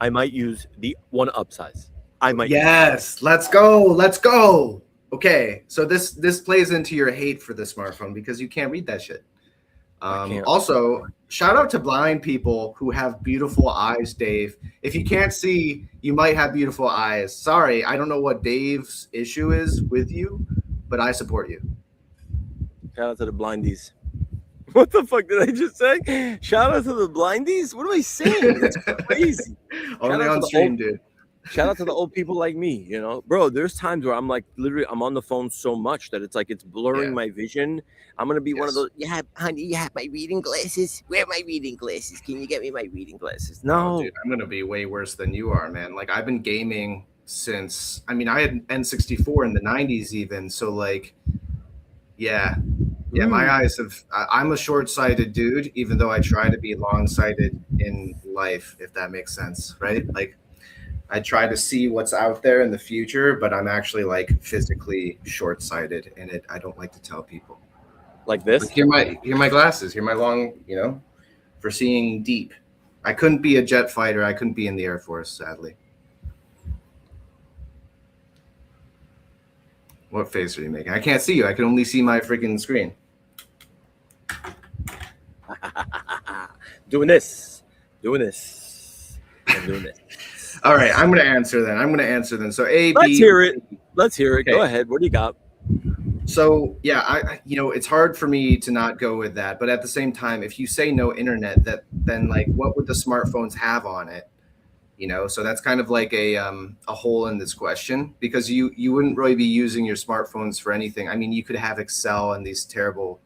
I might use the 1-up size. Yes, let's go. Okay, so this plays into your hate for the smartphone because you can't read that shit. Also, shout out to blind people who have beautiful eyes, Dave. If you can't see, you might have beautiful eyes. Sorry, I don't know what Dave's issue is with you, but I support you. Shout out to the blindies. What the fuck did I just say? Shout out to the blindies? What am I saying? That's crazy. Only on stream, dude. Shout out to the old people like me, bro. There's times where I'm literally I'm on the phone so much that it's blurring my vision. I'm gonna be one of those. Yeah, honey, you have my reading glasses. Where are my reading glasses? Can you get me my reading glasses? No, dude, I'm gonna be way worse than you are, man. I've been gaming since. I had N64 in the '90s, even. So my eyes have. I'm a short-sighted dude, even though I try to be long-sighted in life, if that makes sense, right? I try to see what's out there in the future, but I'm actually physically short-sighted, and I don't like to tell people. Like this? Here are my glasses. Here are my long, for seeing deep. I couldn't be a jet fighter. I couldn't be in the Air Force, sadly. What face are you making? I can't see you. I can only see my freaking screen. Doing this, and doing this. All right, I'm gonna answer then. So A, Let's B. hear it. Let's hear it. Okay. Go ahead. What do you got? So yeah, I it's hard for me to not go with that. But at the same time, if you say no internet, then like what would the smartphones have on it? So that's kind of like a hole in this question, because you wouldn't really be using your smartphones for anything. I mean, you could have Excel and these terrible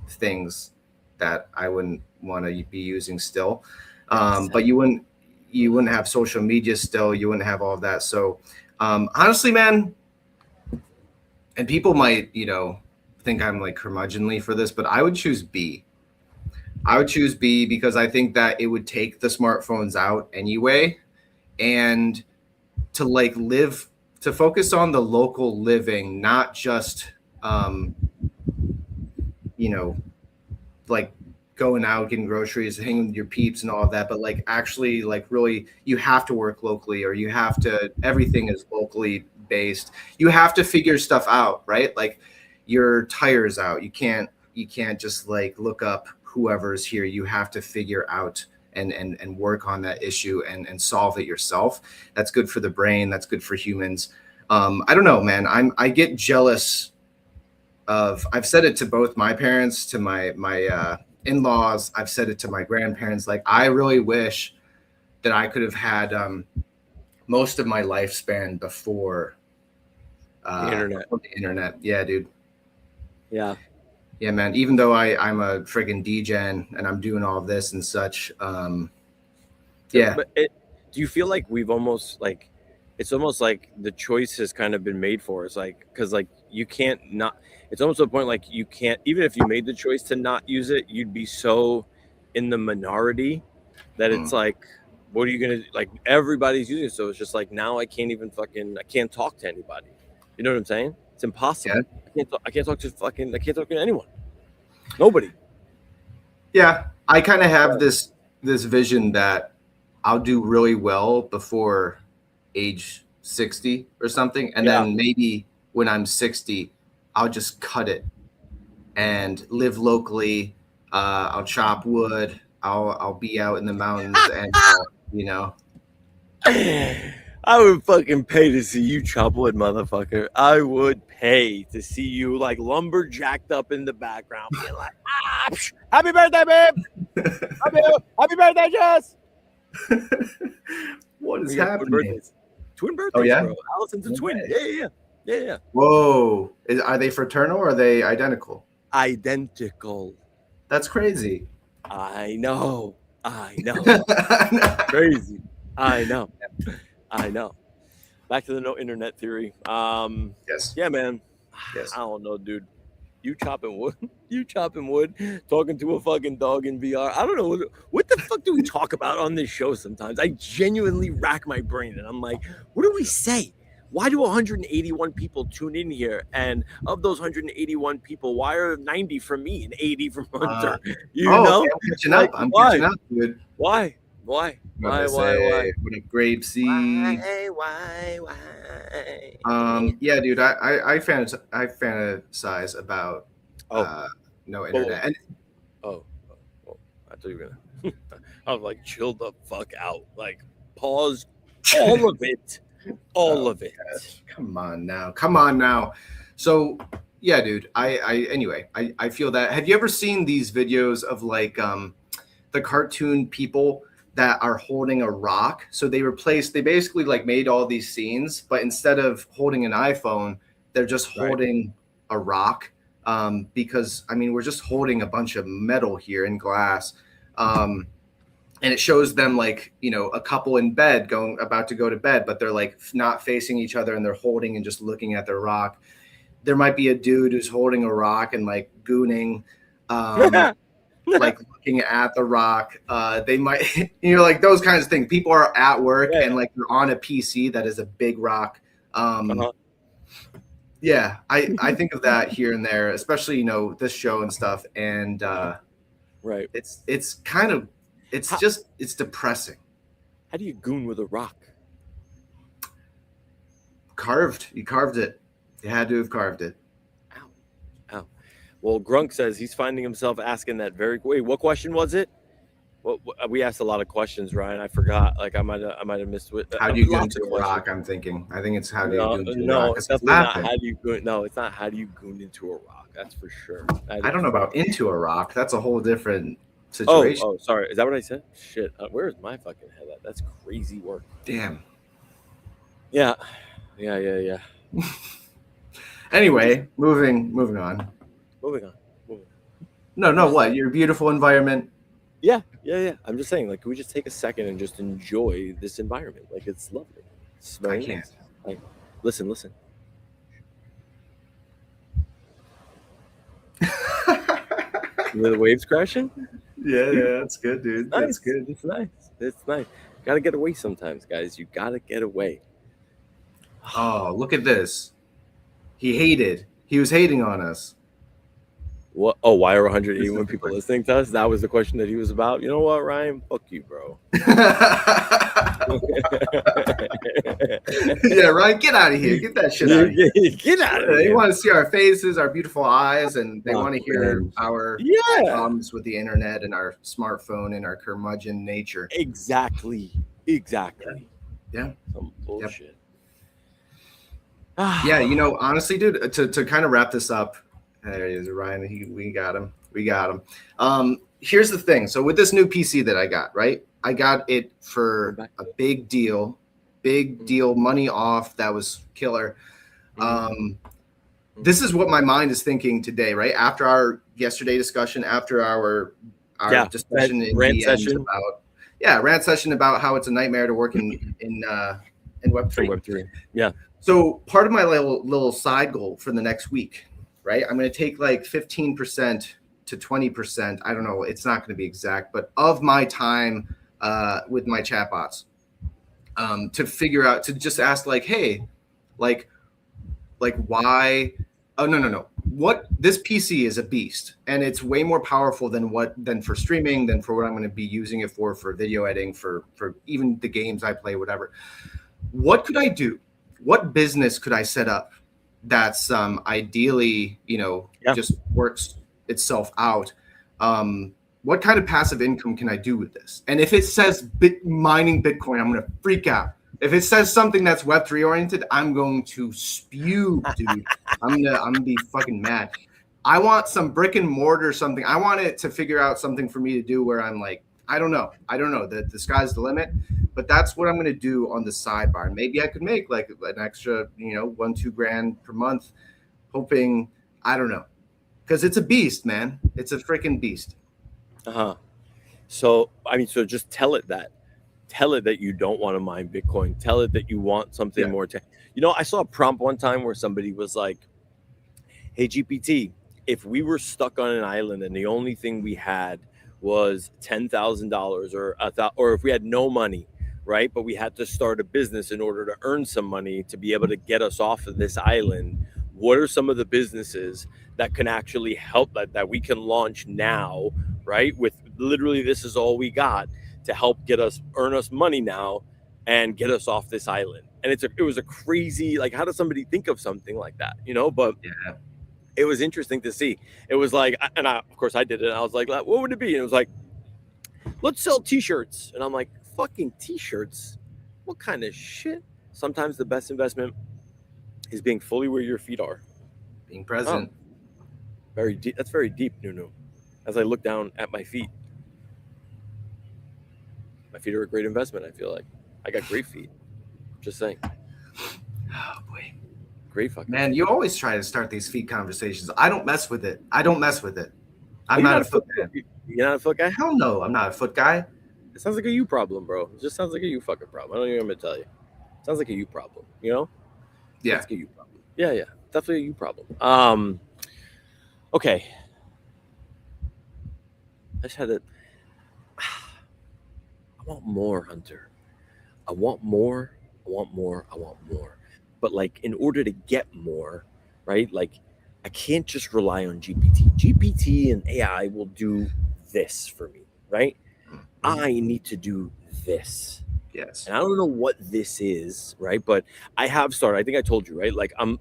things that I wouldn't want to be using still, but you wouldn't have social media still. You wouldn't have all of that. So honestly, man, and people might think I'm like curmudgeonly for this, but I would choose B. I would choose B because I think that it would take the smartphones out anyway, and to like to focus on the local living, not just like going out, getting groceries, hanging with your peeps and all of that, but like actually like really you have to work locally, or everything is locally based. You have to figure stuff out, right? Like your tires out. You can't just like look up whoever's here. You have to figure out and work on that issue and solve it yourself. That's good for the brain. That's good for humans. I don't know, man. I get jealous of, I've said it to both my parents, to my in-laws. I've said it to my grandparents. Like, I really wish that I could have had most of my lifespan before the internet. Yeah, dude. Yeah. Yeah, man. Even though I'm a friggin' degen and I'm doing all of this and such. Yeah. But do you feel like we've almost like, it's almost like the choice has kind of been made for us? Like, because like you can't not, it's almost to the point like you can't, even if you made the choice to not use it, you'd be so in the minority that it's like, what are you going to, like, everybody's using it. So it's just like, now I can't talk to anybody. You know what I'm saying? It's impossible. Yeah. I can't talk to anyone. Nobody. Yeah. I kind of have this vision that I'll do really well before age 60 or something. And then maybe when I'm 60, I'll just cut it and live locally. I'll chop wood. I'll be out in the mountains and, I would fucking pay to see you chop wood, motherfucker. I would pay to see you like lumberjacked up in the background, being like, happy birthday, babe. happy birthday, Jess. What is happening? Twin birthdays, oh, yeah? Bro. Allison's a twin. Yeah. Whoa. Are they fraternal or are they identical? Identical. That's crazy. I know. Crazy. I know. Back to the no internet theory. Yes. Yeah, man. Yes. I don't know, dude. You chopping wood, talking to a fucking dog in VR. I don't know. What the fuck do we talk about on this show sometimes? I genuinely rack my brain and I'm like, what do we say? Why do 181 people tune in here? And of those 181 people, why are 90 from me and 80 from Hunter? I'm catching up. I'm catching up, dude. Why? What a grape seed. Why? Yeah, dude. I fantasize about no internet. And I thought you were gonna. I was like, chill the fuck out. Like, pause all of it. All of it. Come on now. So yeah, dude. I feel that. Have you ever seen these videos of like the cartoon people that are holding a rock? So they basically like made all these scenes, but instead of holding an iPhone, they're just holding a rock. Because I mean, we're just holding a bunch of metal here in glass. And it shows them like, a couple in bed about to go to bed, but they're like not facing each other and they're holding and just looking at their rock. There might be a dude who's holding a rock and like gooning, like looking at the rock. They might, like those kinds of things. People are at work and like they're on a PC that is a big rock. Yeah, I think of that here and there, especially, this show and stuff. And it's kind of, it's depressing. How do you goon with a rock? You carved it. They had to have carved it. Ow. Ow. Well, Grunk says he's finding himself asking that very. Wait, what question was it? We asked a lot of questions, Ryan. I forgot. Like I might have missed it. How do you get Lots into of a rock? questions. I'm thinking. I think it's how do you No, go into a no, rock? it's 'Cause he's definitely not laughing. how do you go. No, it's not how do you goon into a rock. That's for sure. I don't know about into a rock. That's a whole different Oh, situation. oh, sorry. Is that what I said? Shit. Where's my fucking head at? That's crazy work. Damn. Yeah. Yeah. Anyway, moving on. Moving on. No, what? Your beautiful environment. Yeah. I'm just saying, like, can we just take a second and just enjoy this environment? Like, it's lovely. It's very I can't. nice. Like, listen. The waves crashing? Yeah, that's good, dude. Nice. That's good. It's nice. Gotta get away sometimes, guys. You gotta get away. Oh, look at this. He was hating on us. What? Oh, why are 181 people listening to us? That was the question that he was about. You know what, Ryan? Fuck you, bro. Yeah, Ryan, get out of here. Get that shit out of here. Get out of They here. want to see our faces, our beautiful eyes, and they Oh, want to hear man. our Yeah. problems with the internet and our smartphone and our curmudgeon nature. Exactly. Yeah. Some bullshit. Yeah, you know, honestly, dude, to kind of wrap this up, there he is, Ryan. We got him. Here's the thing. So with this new PC that I got, right? I got it for a big deal, money off. That was killer. This is what my mind is thinking today, right? After our yesterday discussion, after our discussion in rant DMs session. rant session about how it's a nightmare to work in Web3. Web3. Yeah. So part of my little side goal for the next week, right? I'm going to take like 15% to 20%. I don't know. It's not going to be exact, but of my time with my chatbots to figure out, to just ask like, hey, like why? Oh, no. What this PC is a beast, and it's way more powerful than for streaming, than for what I'm going to be using it for video editing, for even the games I play, whatever. What could I do? What business could I set up that's ideally, just works itself out? What kind of passive income can I do with this? And if it says mining Bitcoin, I'm going to freak out. If it says something that's Web3 oriented, I'm going to spew, dude. I'm gonna be fucking mad. I want some brick and mortar something. I want it to figure out something for me to do where I'm like, I don't know. The sky's the limit, but that's what I'm going to do on the sidebar. Maybe I could make like an extra, $1-2 grand per month, hoping, I don't know. Because it's a beast, man. It's a freaking beast. So just tell it that. Tell it that you don't want to mine Bitcoin. Tell it that you want something more. I saw a prompt one time where somebody was like, hey, GPT, if we were stuck on an island and the only thing we had was $10,000 or if we had no money, right? But we had to start a business in order to earn some money to be able to get us off of this island. What are some of the businesses that can actually help that we can launch now, right? With literally, this is all we got to help earn us money now and get us off this island. And it was a crazy, like, how does somebody think of something like that, But yeah. It was interesting to see. It was like, of course I did it. And I was like, what would it be? And it was like, let's sell t-shirts. And I'm like, fucking t-shirts? What kind of shit? Sometimes the best investment is being fully where your feet are. Being present. Very deep. That's very deep, Nunu. As I look down at my feet. My feet are a great investment, I feel like. I got great feet. Just saying. Oh, boy. Great fucking Man, feet. you always try to start these feet conversations. I don't mess with it. I'm not a foot guy. You're not a foot guy? Hell no, I'm not a foot guy. It sounds like a you problem, bro. It just sounds like a you fucking problem. I don't even know what to tell you. It sounds like a you problem, Yeah. It's like a you problem. Yeah. Definitely a you problem. Okay. I just had to... I want more, Hunter. I want more. But like, in order to get more, right? Like, I can't just rely on GPT. GPT and AI will do this for me, right? I need to do this. Yes. And I don't know what this is, right? But I have started. I think I told you, right? Like I'm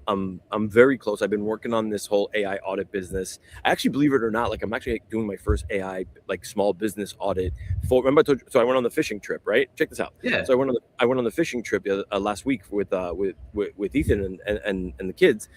very close. I've been working on this whole AI audit business. I actually, believe it or not, like I'm actually doing my first AI like small business audit. Remember I told you, so I went on the fishing trip, right? Check this out. Yeah. So I went on the fishing trip last week with Ethan and the kids.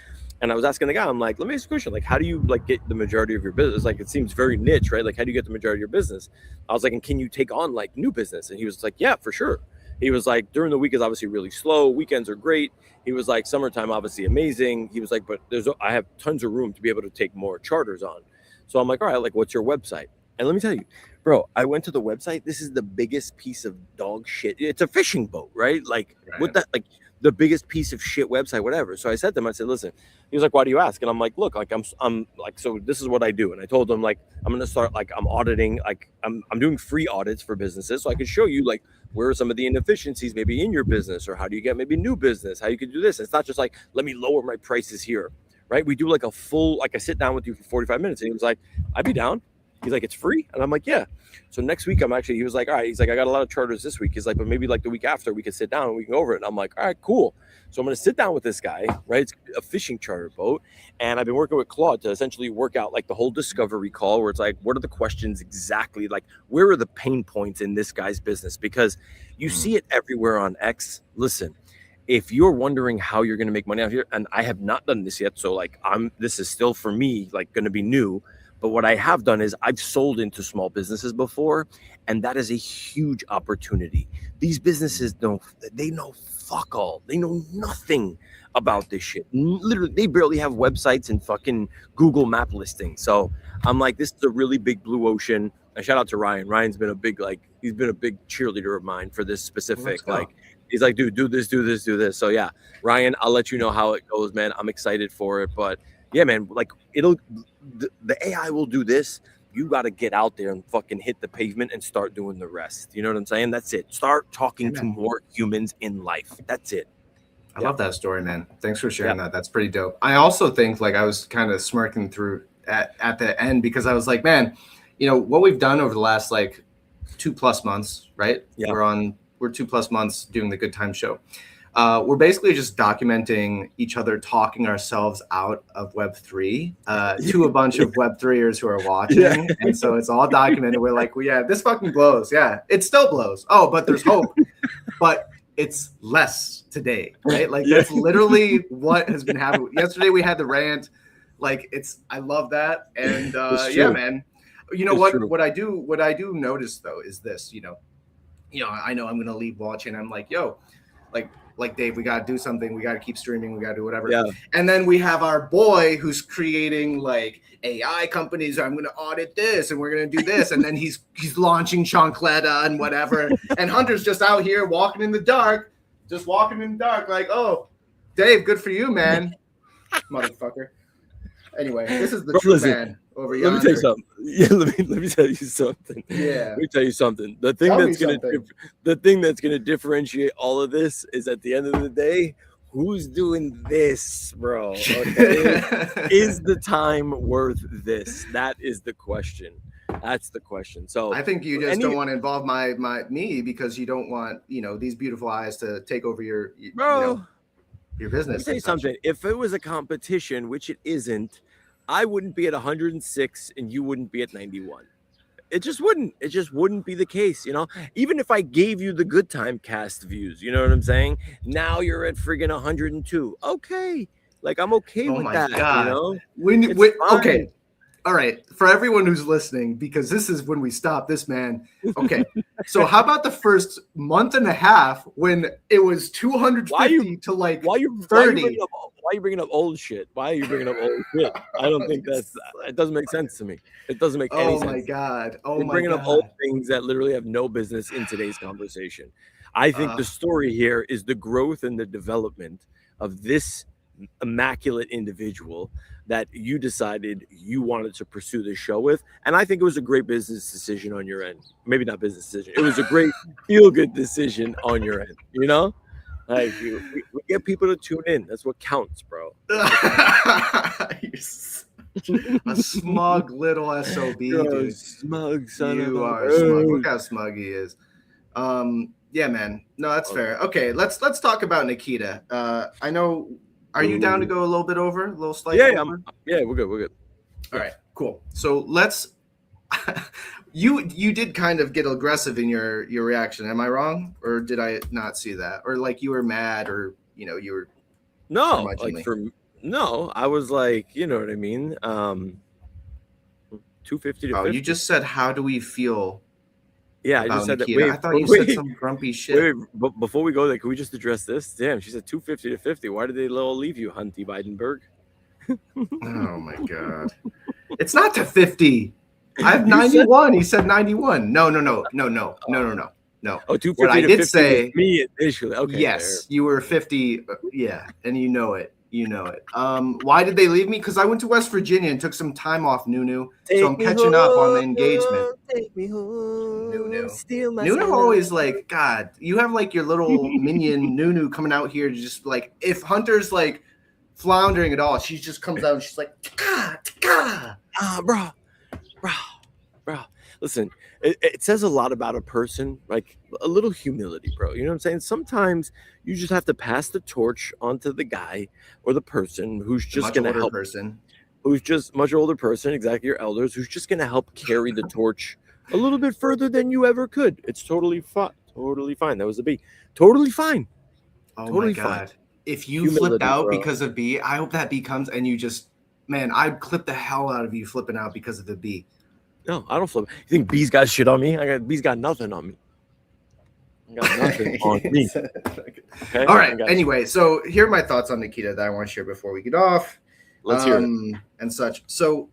And I was asking the guy, I'm like, let me ask you a question. Like, how do you like get the majority of your business? Like, it seems very niche, right? Like, how do you get the majority of your business? I was like, and can you take on like new business? And he was like, yeah, for sure. He was like, during the week is obviously really slow. Weekends are great. He was like, summertime obviously amazing. He was like, but I have tons of room to be able to take more charters on. So I'm like, all right, like, what's your website? And let me tell you, bro, I went to the website. This is the biggest piece of dog shit. It's a fishing boat, right? Like, what that, like, the biggest piece of shit website, whatever. So I said to him, I said, listen, he was like, why do you ask? And I'm like, look, like I'm like, so this is what I do. And I told him, like, I'm going to start, like, I'm auditing, like I'm doing free audits for businesses. So I could show you like, where are some of the inefficiencies maybe in your business, or how do you get maybe new business, how you could do this. It's not just like, let me lower my prices here. Right. We do like a full, like I sit down with you for 45 minutes. And he was like, I'd be down. He's like, it's free. And I'm like, yeah. So next week he was like, all right. He's like, I got a lot of charters this week. He's like, but maybe like the week after we could sit down and we can go over it. And I'm like, all right, cool. So I'm going to sit down with this guy, right? It's a fishing charter boat. And I've been working with Claude to essentially work out like the whole discovery call, where it's like, what are the questions exactly? Like, where are the pain points in this guy's business? Because you see it everywhere on X. Listen, if you're wondering how you're going to make money out here, and I have not done this yet. So like this is still for me, like going to be new. But what I have done is I've sold into small businesses before, and that is a huge opportunity. These businesses know fuck all. They know nothing about this shit. Literally, they barely have websites and fucking Google map listings. So I'm like, this is a really big blue ocean. And shout out to Ryan. Ryan's been he's been a big cheerleader of mine for this specific. Like, he's like, dude, do this, do this, do this. So yeah, Ryan, I'll let you know how it goes, man. I'm excited for it. But yeah, man, like the AI will do this. You got to get out there and fucking hit the pavement and start doing the rest. You know what I'm saying? That's it. Start talking to more humans in life. That's it. I love that story, man. Thanks for sharing that. That's pretty dope. I also think, like, I was kind of smirking through at the end because I was like, man, you know, what we've done over the last like 2+ months, right? Yeah. We're 2+ months doing the Good Time Show. We're basically just documenting each other talking ourselves out of Web3 to a bunch of Web3ers who are watching. Yeah. And so it's all documented. We're like, well, yeah, this fucking blows. Yeah, it still blows. Oh, but there's hope. But it's less today, right? Like, that's literally what has been happening. Yesterday we had the rant. Like, I love that. And yeah, man. You know what I do notice though is this, you know, I know I'm gonna leave watching. I'm like, yo, like Dave, we got to do something. We got to keep streaming. We got to do whatever. Yeah. And then we have our boy who's creating like AI companies. I'm going to audit this and we're going to do this. And then he's launching Chancleta and whatever. And Hunter's just out here walking in the dark, like, oh, Dave, good for you, man. Motherfucker. Anyway, this is the true man over yonder. Let me tell you something. Yeah, let me tell you something. Yeah. Let me tell you something. The thing that's gonna differentiate all of this is, at the end of the day, who's doing this, bro? Okay? Is the time worth this? That is the question. That's the question. So I think you just don't want to involve me because you don't want, you know, these beautiful eyes to take over your your business. Let me tell you something. If it was a competition, which it isn't, I wouldn't be at 106 and you wouldn't be at 91. It just wouldn't be the case, you know. Even if I gave you the Good Time cast views, you know what I'm saying? Now you're at friggin' 102. Okay, like, I'm okay with that. God. You know, okay. All right, for everyone who's listening, because this is when we stop this man. Okay, so how about the first month and a half when it was 250 to like 30? Why are you bringing up old shit? Why are you bringing up old shit? I don't think it doesn't make sense to me. It doesn't make any sense. Oh my God. Oh my God. You're bringing up old things that literally have no business in today's conversation. I think the story here is the growth and the development of this immaculate individual that you decided you wanted to pursue this show with. And I think it was a great business decision on your end. Maybe not business decision. It was a great feel-good decision on your end, you know? Like, we get people to tune in. That's what counts, bro. A smug little SOB, dude. Smug son you of are smug. Look how smug he is. Yeah, man. No, that's fair. Okay, let's talk about Nikita. I know. Are you down to go a little bit over, a little slight Yeah, over? yeah, we're good. We're good. All right, cool. So let's. you did kind of get aggressive in your reaction. Am I wrong, or did I not see that, or like you were mad, or you were No, like curmudgeonly? no, I was like, you know what I mean. 250 to Oh, you 50. just said, how do we feel Yeah, I just about said that. Nikita? Wait, I thought but you said wait, some grumpy shit. wait. But before we go there, can we just address this? Damn, she said 250 to 50. Why did they all leave you, Hunty Bidenberg? Oh my god. It's not to 50. I have You said 91. He said 91. No. No. oh, What 250 I to did 50 was say, me initially. Okay, fair. yes, you were 50. Yeah, and you know it. You know it. Why did they leave me? Because I went to West Virginia and took some time off, Nunu. So I'm Take me catching up on the home, engagement. take me home, Nunu. steal my Nunu skyline. always like, God, you have like your little minion Nunu coming out here to just like, if Hunter's like floundering at all, she just comes out and she's like, "Taka." Bro. Listen, it says a lot about a person, like a little humility, bro. You know what I'm saying? Sometimes you just have to pass the torch onto the guy or the person who's The just much gonna older help, person. who's just much older person, exactly your elders, who's just gonna help carry the torch a little bit further than you ever could. It's totally fine. Totally fine. That was a B. Totally fine. Oh Totally my fine. God. If you flipped Humility, out bro. because of B, I hope that B comes and you just, man, I'd clip the hell out of you flipping out because of the B. No, I don't flip. You think B's got shit on me? B's got nothing on me. I got nothing on me. Okay. All right. Anyway, so here are my thoughts on Nikita that I want to share before we get off. Let's hear it. And such. So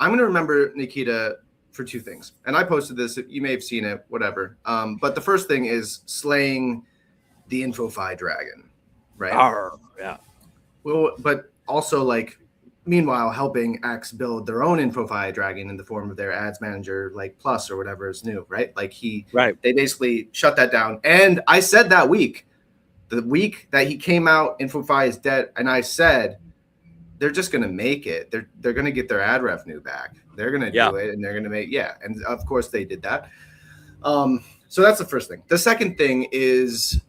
I'm going to remember Nikita for two things. And I posted this. You may have seen it, whatever. But the first thing is slaying the InfoFi dragon, right? Yeah. Well, but also like, meanwhile, helping X build their own InfoFi dragon in the form of their ads manager, like Plus or whatever is new, right? Like they basically shut that down. And I said that week, the week that he came out, InfoFi is dead. And I said, they're just going to make it. They're going to get their ad revenue back. They're going to do it, and they're going to make, And of course they did that. So that's the first thing. The second thing is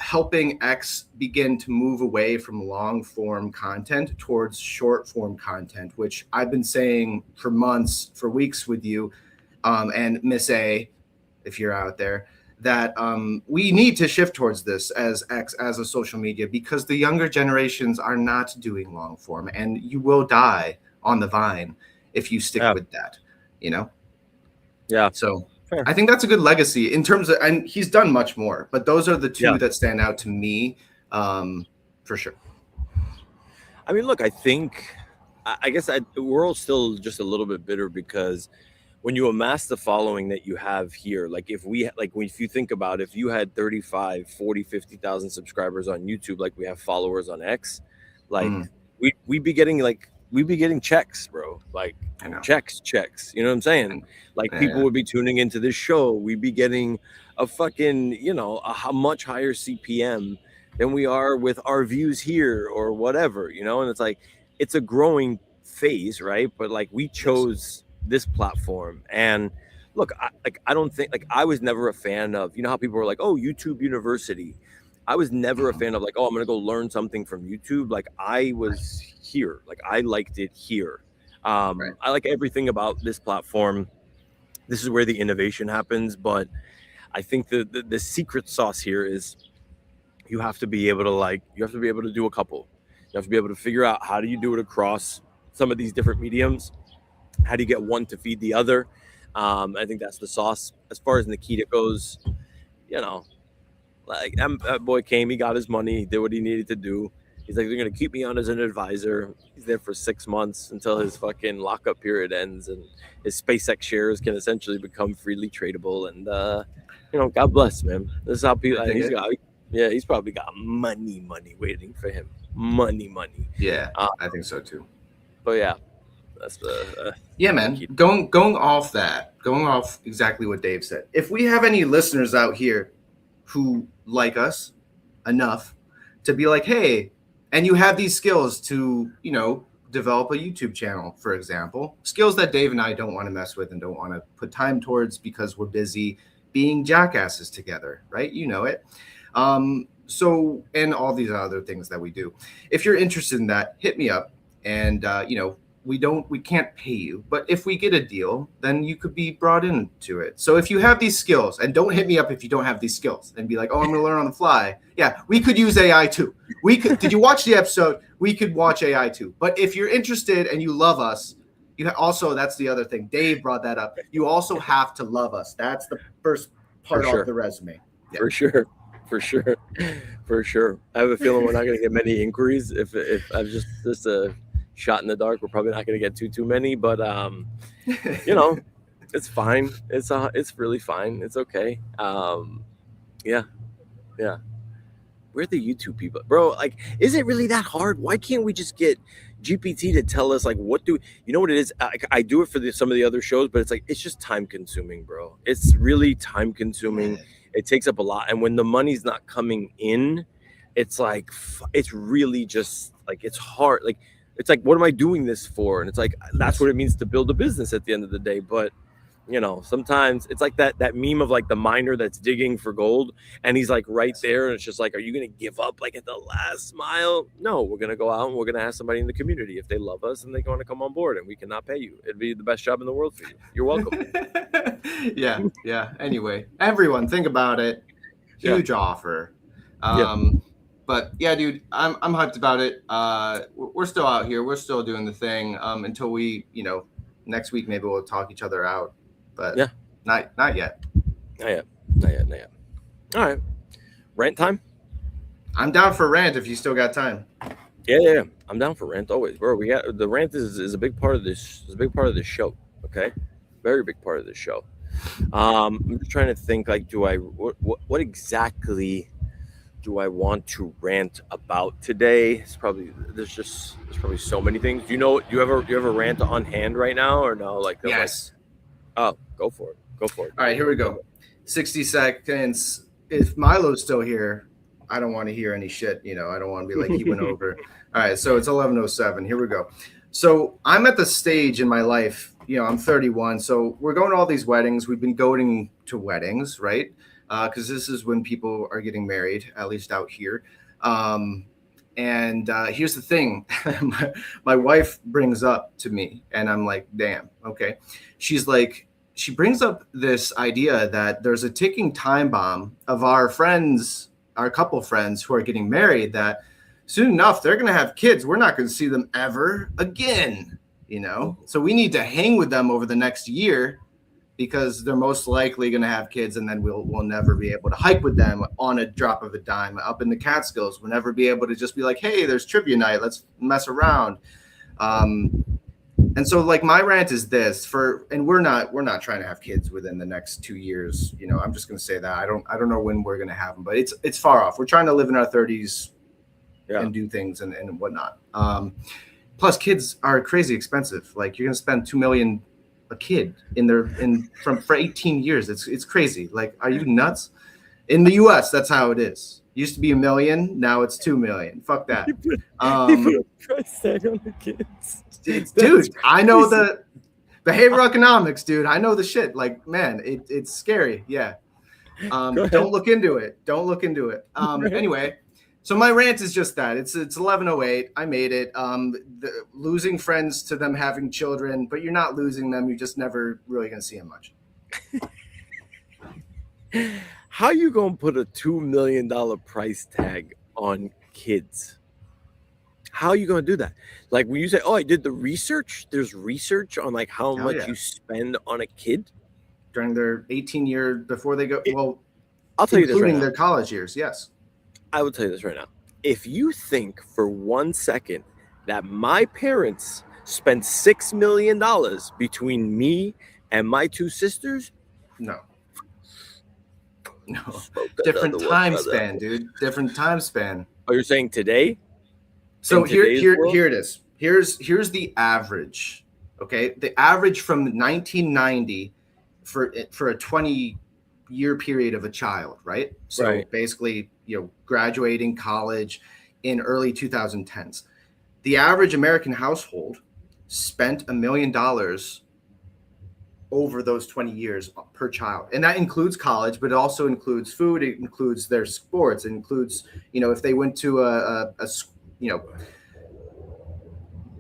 helping X begin to move away from long form content towards short form content, which I've been saying for months, for weeks with you, and Miss A, if you're out there, that we need to shift towards this as X, as a social media, because the younger generations are not doing long form, and you will die on the vine if you stick with that, Yeah. So I think that's a good legacy in terms of, and he's done much more, but those are the two that stand out to me for sure. I mean, look, I think, I guess we're all still just a little bit bitter because when you amass the following that you have here, like if you think about, if you had 35, 40, 50,000 subscribers on YouTube, like we have followers on X, like we'd be getting checks, bro. Like checks. You know what I'm saying? Like people would be tuning into this show. We'd be getting a fucking, a much higher CPM than we are with our views here or whatever, and it's like, it's a growing phase, right? But like we chose this platform, and look, I don't think, like, I was never a fan of, how people were like, oh, YouTube University. I was never a fan of like, oh, I'm gonna go learn something from YouTube. Like I was here, like I liked it here. I like everything about this platform. This is where the innovation happens, but I think the secret sauce here is you have to be able to do a couple. You have to be able to figure out, how do you do it across some of these different mediums? How do you get one to feed the other? I think that's the sauce. As far as Nikita goes, like that boy came, he got his money, he did what he needed to do. He's like, they're going to keep me on as an advisor. He's there for 6 months until his fucking lockup period ends, and his SpaceX shares can essentially become freely tradable. And, God bless, man. This is how people, he's probably got money waiting for him. Money. Yeah, I think so too. But yeah, that's the man. Going off exactly what Dave said. If we have any listeners out here who like us enough to be like, hey, and you have these skills to, develop a YouTube channel, for example, skills that Dave and I don't want to mess with and don't want to put time towards because we're busy being jackasses together, right? You know it. So, and all these other things that we do. If you're interested in that, hit me up. And, we can't pay you, but if we get a deal, then you could be brought into it. So if you have these skills, and don't hit me up if you don't have these skills and be like, oh, I'm going to learn on the fly. Yeah, we could use AI too. Did you watch the episode? We could watch AI too. But if you're interested and you love us, that's the other thing. Dave brought that up. You also have to love us. That's the first part of the resume. Yeah. For sure. I have a feeling we're not going to get many inquiries. If I'm just a shot in the dark, we're probably not going to get too many. But it's fine. It's really fine. It's okay. Yeah. We're the YouTube people, bro. Like, is it really that hard? Why can't we just get GPT to tell us, like, what it is? I do it for some of the other shows, but it's like, it's just time consuming, bro. It's really time consuming. Yeah. It takes up a lot. And when the money's not coming in, it's like, it's really just like, it's hard. Like, it's like, what am I doing this for? And it's like, that's what it means to build a business at the end of the day. But sometimes it's like that meme of like the miner that's digging for gold and he's like right there. And it's just like, are you going to give up like at the last mile? No, we're going to go out and we're going to ask somebody in the community if they love us and they want to come on board, and we cannot pay you. It'd be the best job in the world for you. You're welcome. Yeah. Anyway, everyone think about it. Huge offer. But yeah, dude, I'm hyped about it. We're still out here. We're still doing the thing until we, next week, maybe we'll talk each other out. But yeah, not yet. Not yet. All right, rant time. I'm down for rant if you still got time. Yeah. I'm down for rant always, bro. We got the rant is a big part of this. Is a big part of this show. Okay, very big part of this show. I'm just trying to think. Like, what exactly do I want to rant about today? There's probably so many things. Do you have a rant on hand right now or no? Like, yes. Oh, go for it. All right, here we go. 60 seconds. If Milo's still here, I don't want to hear any shit. I don't want to be like he went over. All right, so it's 11:07. Here we go. So I'm at the stage in my life, I'm 31. So we're going to all these weddings. We've been going to weddings, right? Because this is when people are getting married, at least out here. And here's the thing. my wife brings up to me, and I'm like, damn, okay. She's like, she brings up this idea that there's a ticking time bomb of our couple friends who are getting married, that soon enough, they're going to have kids. We're not going to see them ever again, So we need to hang with them over the next year, because they're most likely going to have kids, and then we'll never be able to hike with them on a drop of a dime up in the Catskills. We'll never be able to just be like, hey, there's trivia night, let's mess around. And so like my rant is this, and we're not trying to have kids within the next 2 years. I'm just going to say that I don't know when we're going to have them, but it's far off. We're trying to live in our 30s and do things and whatnot. Plus kids are crazy expensive. Like, you're going to spend $2 million a kid for 18 years. It's crazy. Like, are you nuts? In the US, that's how it is. Used to be $1 million, now it's $2 million. Fuck that. He put a price tag on the kids. Dude, I know the behavioral economics, dude. I know the shit. Like, man, it's scary. Yeah. Don't look into it. Anyway, so my rant is just that. It's 11:08. I made it. Losing friends to them having children, but you're not losing them. You're just never really gonna see them much. How you gonna put a $2 million price tag on kids? How are you gonna do that? Like, when you say, "Oh, I did the research," there's research on like how much you spend on a kid during their 18 year before they go. I'll tell you this right now. Including their college years, yes. I will tell you this right now. If you think for 1 second that my parents spent $6 million between me and my two sisters, no. Different time span, dude. Different time span. Oh, you're saying today? So here it is. Here's the average. Okay, the average from 1990 for a 20-year period of a child, right? So basically, graduating college in early 2010s. The average American household spent $1 million over those 20 years per child. And that includes college, but it also includes food. It includes their sports. It includes, if they went to you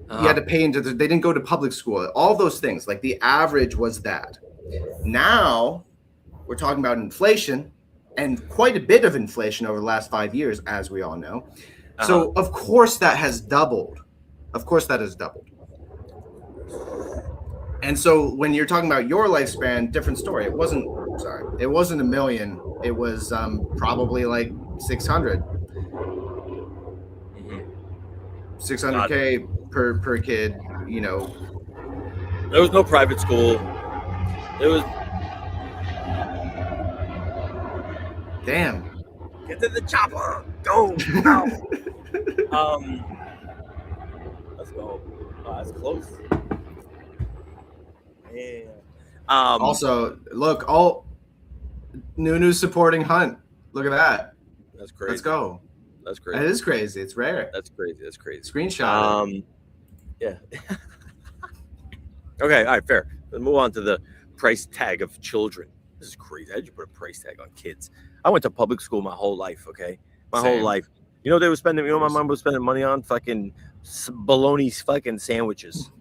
had to pay into they didn't go to public school, all those things. Like the average was that. Now we're talking about inflation, and quite a bit of inflation over the last 5 years, as we all know. So of course that has doubled. And so when you're talking about your lifespan, different story. It wasn't $1 million. It was probably like 600. 600K per kid, There was no private school. There was. Damn. Get to the chopper. Go. Now. Let's go. That's close. Yeah. Also, look, all Nunu's supporting Hunt. Look at that. That's crazy. Let's go. That's crazy. That is crazy. It's rare. That's crazy. Screenshot. Yeah. Okay. All right. Fair. Let's move on to the price tag of children. This is crazy. How did you put a price tag on kids? I went to public school my whole life. Okay, whole life. They were spending. My mom was spending money on fucking bologna fucking sandwiches.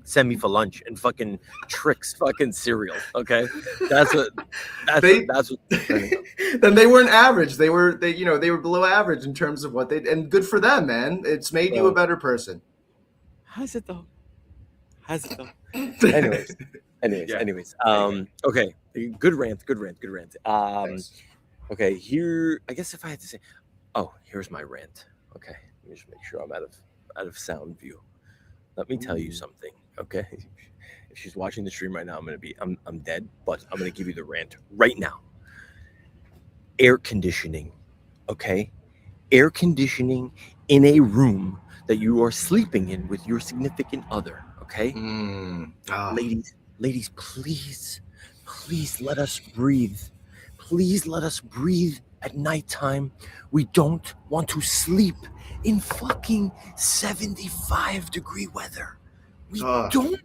Send me for lunch and fucking Trix fucking cereal. Okay, that's what. Then they weren't average. They were below average in terms of what they, and good for them, man. It's made you a better person. How's it though? Anyways. Okay. Good rant. Thanks. Okay. Here, I guess if I had to say, here's my rant. Okay. Let me just make sure I'm out of sound view. Let me tell you something. Okay. If she's watching the stream right now, I'm dead, but I'm gonna give you the rant right now. Air conditioning. Okay. Air conditioning in a room that you are sleeping in with your significant other. Okay. Ladies, please let us breathe. Please let us breathe at nighttime. We don't want to sleep in fucking 75-degree weather. We don't.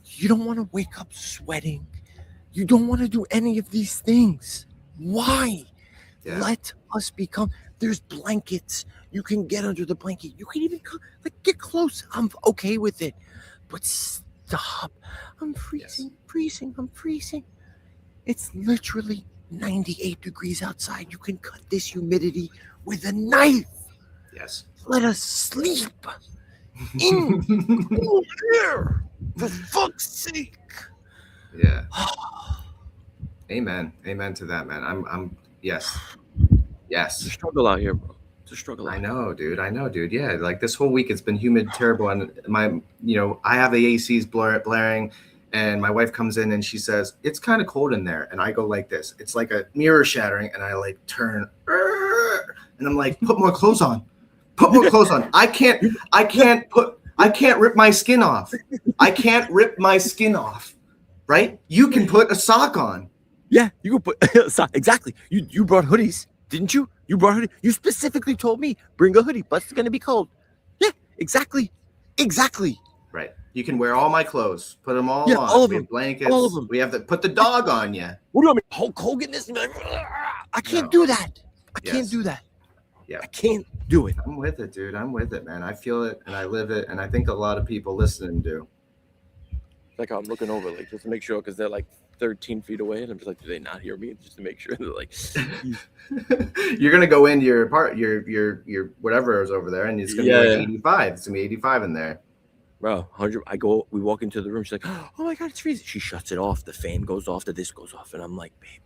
You don't want to wake up sweating. You don't want to do any of these things. Why? Yeah. Let us become. There's blankets. You can get under the blanket. You can even get close. I'm okay with it. But stop. I'm freezing. I'm freezing. It's literally 98 degrees outside. You can cut this humidity with a knife. Yes. Let us sleep in cool air, for fuck's sake. Yeah. Amen to that, man. I'm yes. It's a struggle out here, bro. It's a struggle. I know, dude. Yeah, like this whole week it's been humid, terrible, and I have the ACs blaring, and my wife comes in and she says it's kind of cold in there, and I go like this. It's like a mirror shattering, and I like turn, and I'm like, put more clothes on. I can't rip my skin off. Right? You can put a sock on. Yeah, you can put a sock. Exactly. You brought hoodies, didn't you? You brought hoodie. You specifically told me bring a hoodie, but it's gonna be cold. Yeah, exactly. Right. You can wear all my clothes. Put them all on. All of them. Blankets. All of them. We have to put the dog on you. What do you want me? Hulk Hogan this? I can't do that. I can't do that. Yeah. I can't do it. I'm with it, dude. I'm with it, man. I feel it and I live it, and I think a lot of people listening do. Like I'm looking over, like just to make sure, because they're like 13 feet away, and I'm just like, do they not hear me? Just to make sure. They're like, you're gonna go into your your whatever is over there, and it's gonna be like 85. It's gonna be 85 in there. Bro, 100. We walk into the room. She's like, oh my God, it's freezing. She shuts it off. The fan goes off. The this goes off, and I'm like, babe,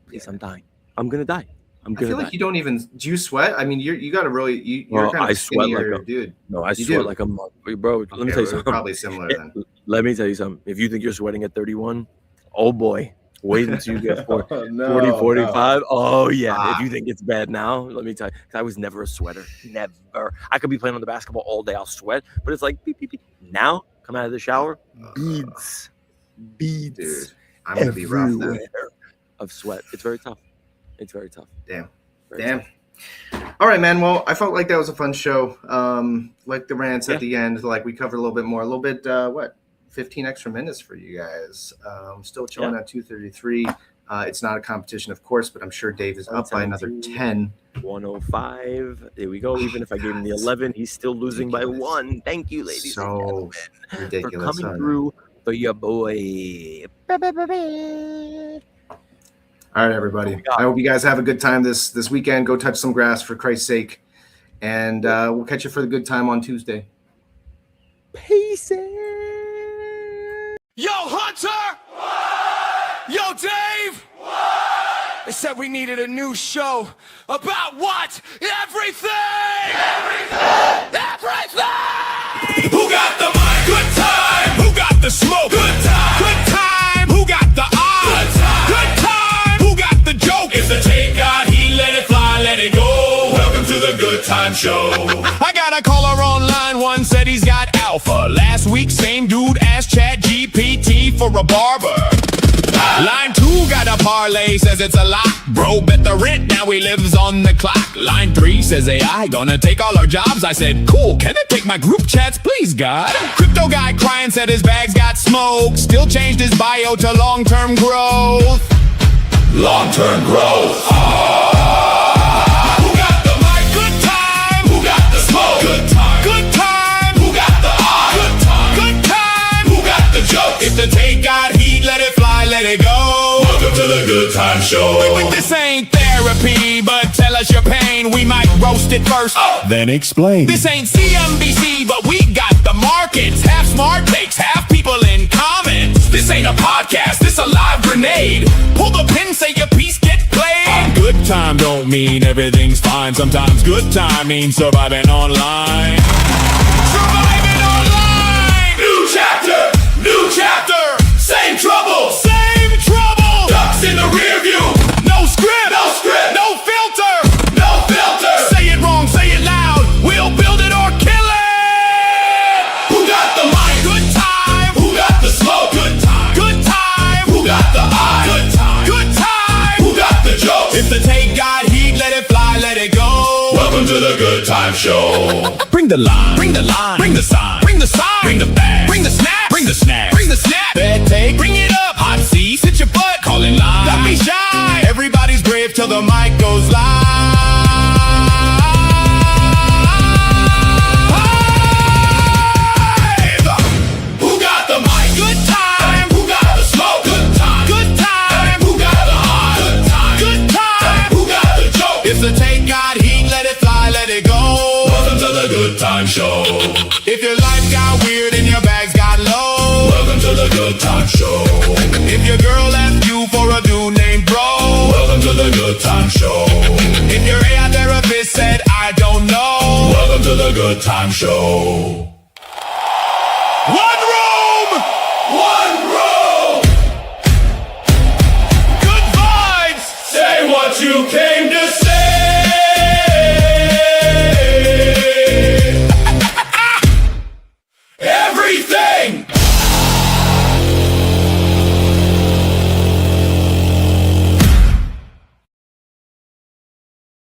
please, I'm dying. I'm gonna die. I feel like you don't even. Do you sweat? I mean, you got to really. You're kind of sweatier, like dude. No, I sweat like a month, bro. Let me tell you something. Probably similar then. Let me tell you something. If you think you're sweating at 31, oh boy, wait until you get 40, 45. Oh yeah. If you think it's bad now, let me tell you. I was never a sweater. Never. I could be playing on the basketball all day. I'll sweat, but it's like beep, beep, beep. Now, come out of the shower, beads. Dude, I'm gonna be rough then. Of sweat. It's very tough. Damn. All right, man. Well, I felt like that was a fun show. Like the rants Yeah. at the end, like we covered a little bit more, a little bit, 15 extra minutes for you guys. Still chilling at 2:33. It's not a competition, of course, but I'm sure Dave is up by another 10. 105. There we go. Even if I gave him the 11, he's still losing by 1. Thank you, ladies and So gentlemen, ridiculous. for coming through for your boy. All right, everybody. I hope you guys have a good time this weekend. Go touch some grass, for Christ's sake. And we'll catch you for the good time on Tuesday. Peace. Yo, Hunter! Yo, Dave! They said we needed a new show about what? Everything! Everything! Who got the mic? Good time! Who got the smoke? Good time! Good time! Who got the eye? Good time! Good time! Who got the joke? If the tape got heat, let it fly, let it go. Welcome to the Good Time Show. I got a caller online, one said he's got alpha. Last week, same dude asked ChatGPT for a barber. Line 2 got a parlay, says it's a lot. Bro, bet the rent, now he lives on the clock. Line 3 says AI gonna take all our jobs. I said, cool, can it take my group chats, please, God? Crypto guy crying, said his bags got smoked. Still changed his bio to long-term growth. Long-term growth. Who got the mic? Good time. Who got the smoke? Good time. Good time. Who got the eye? Good time. Good time. Who got the joke? If the take got heat, let it fly, let it go. Welcome to the Good Time Show. Wait, this ain't therapy, but tell us your pain. We might roast it first, then explain. This ain't CNBC, but we got the markets. Half smart takes, half people in comments. This ain't a podcast, this a live grenade. Pull the pin, say your piece, get played. Good time don't mean everything's fine. Sometimes good time means surviving online. Surviving online! New chapter, same trouble, ducks in the rear view. No script, no filter. Say it wrong, say it loud. We'll build it or kill it. Who got the mic? Good time. Who got the smoke? Good time. Good time. Who got the eye? Good time. Good time. Who got the joke? If the take got heat, let it fly, let it go. Welcome to the Good Time Show. Bring the line, bring the line, bring the sign, bring the sign, bring the bag, bring the snap, bring the snack, bring the snap. Bad take, bring it up. Hot seat, sit your butt, call in line. Don't be shy. Everybody's brave till the mic goes live. Who got the mic? Good time. Who got the smoke? Good time. Good time. Who got the eye? Good time. Good time. Who got the joke? If the take got heat, let it fly, let it go. Welcome to the Good Time Show. If your life got weird and your bags got low, welcome to the Good Time Show. If your girl left you for a dude named Bro, welcome to the Good Time Show. If your AI therapist said I don't know, welcome to the Good Time Show.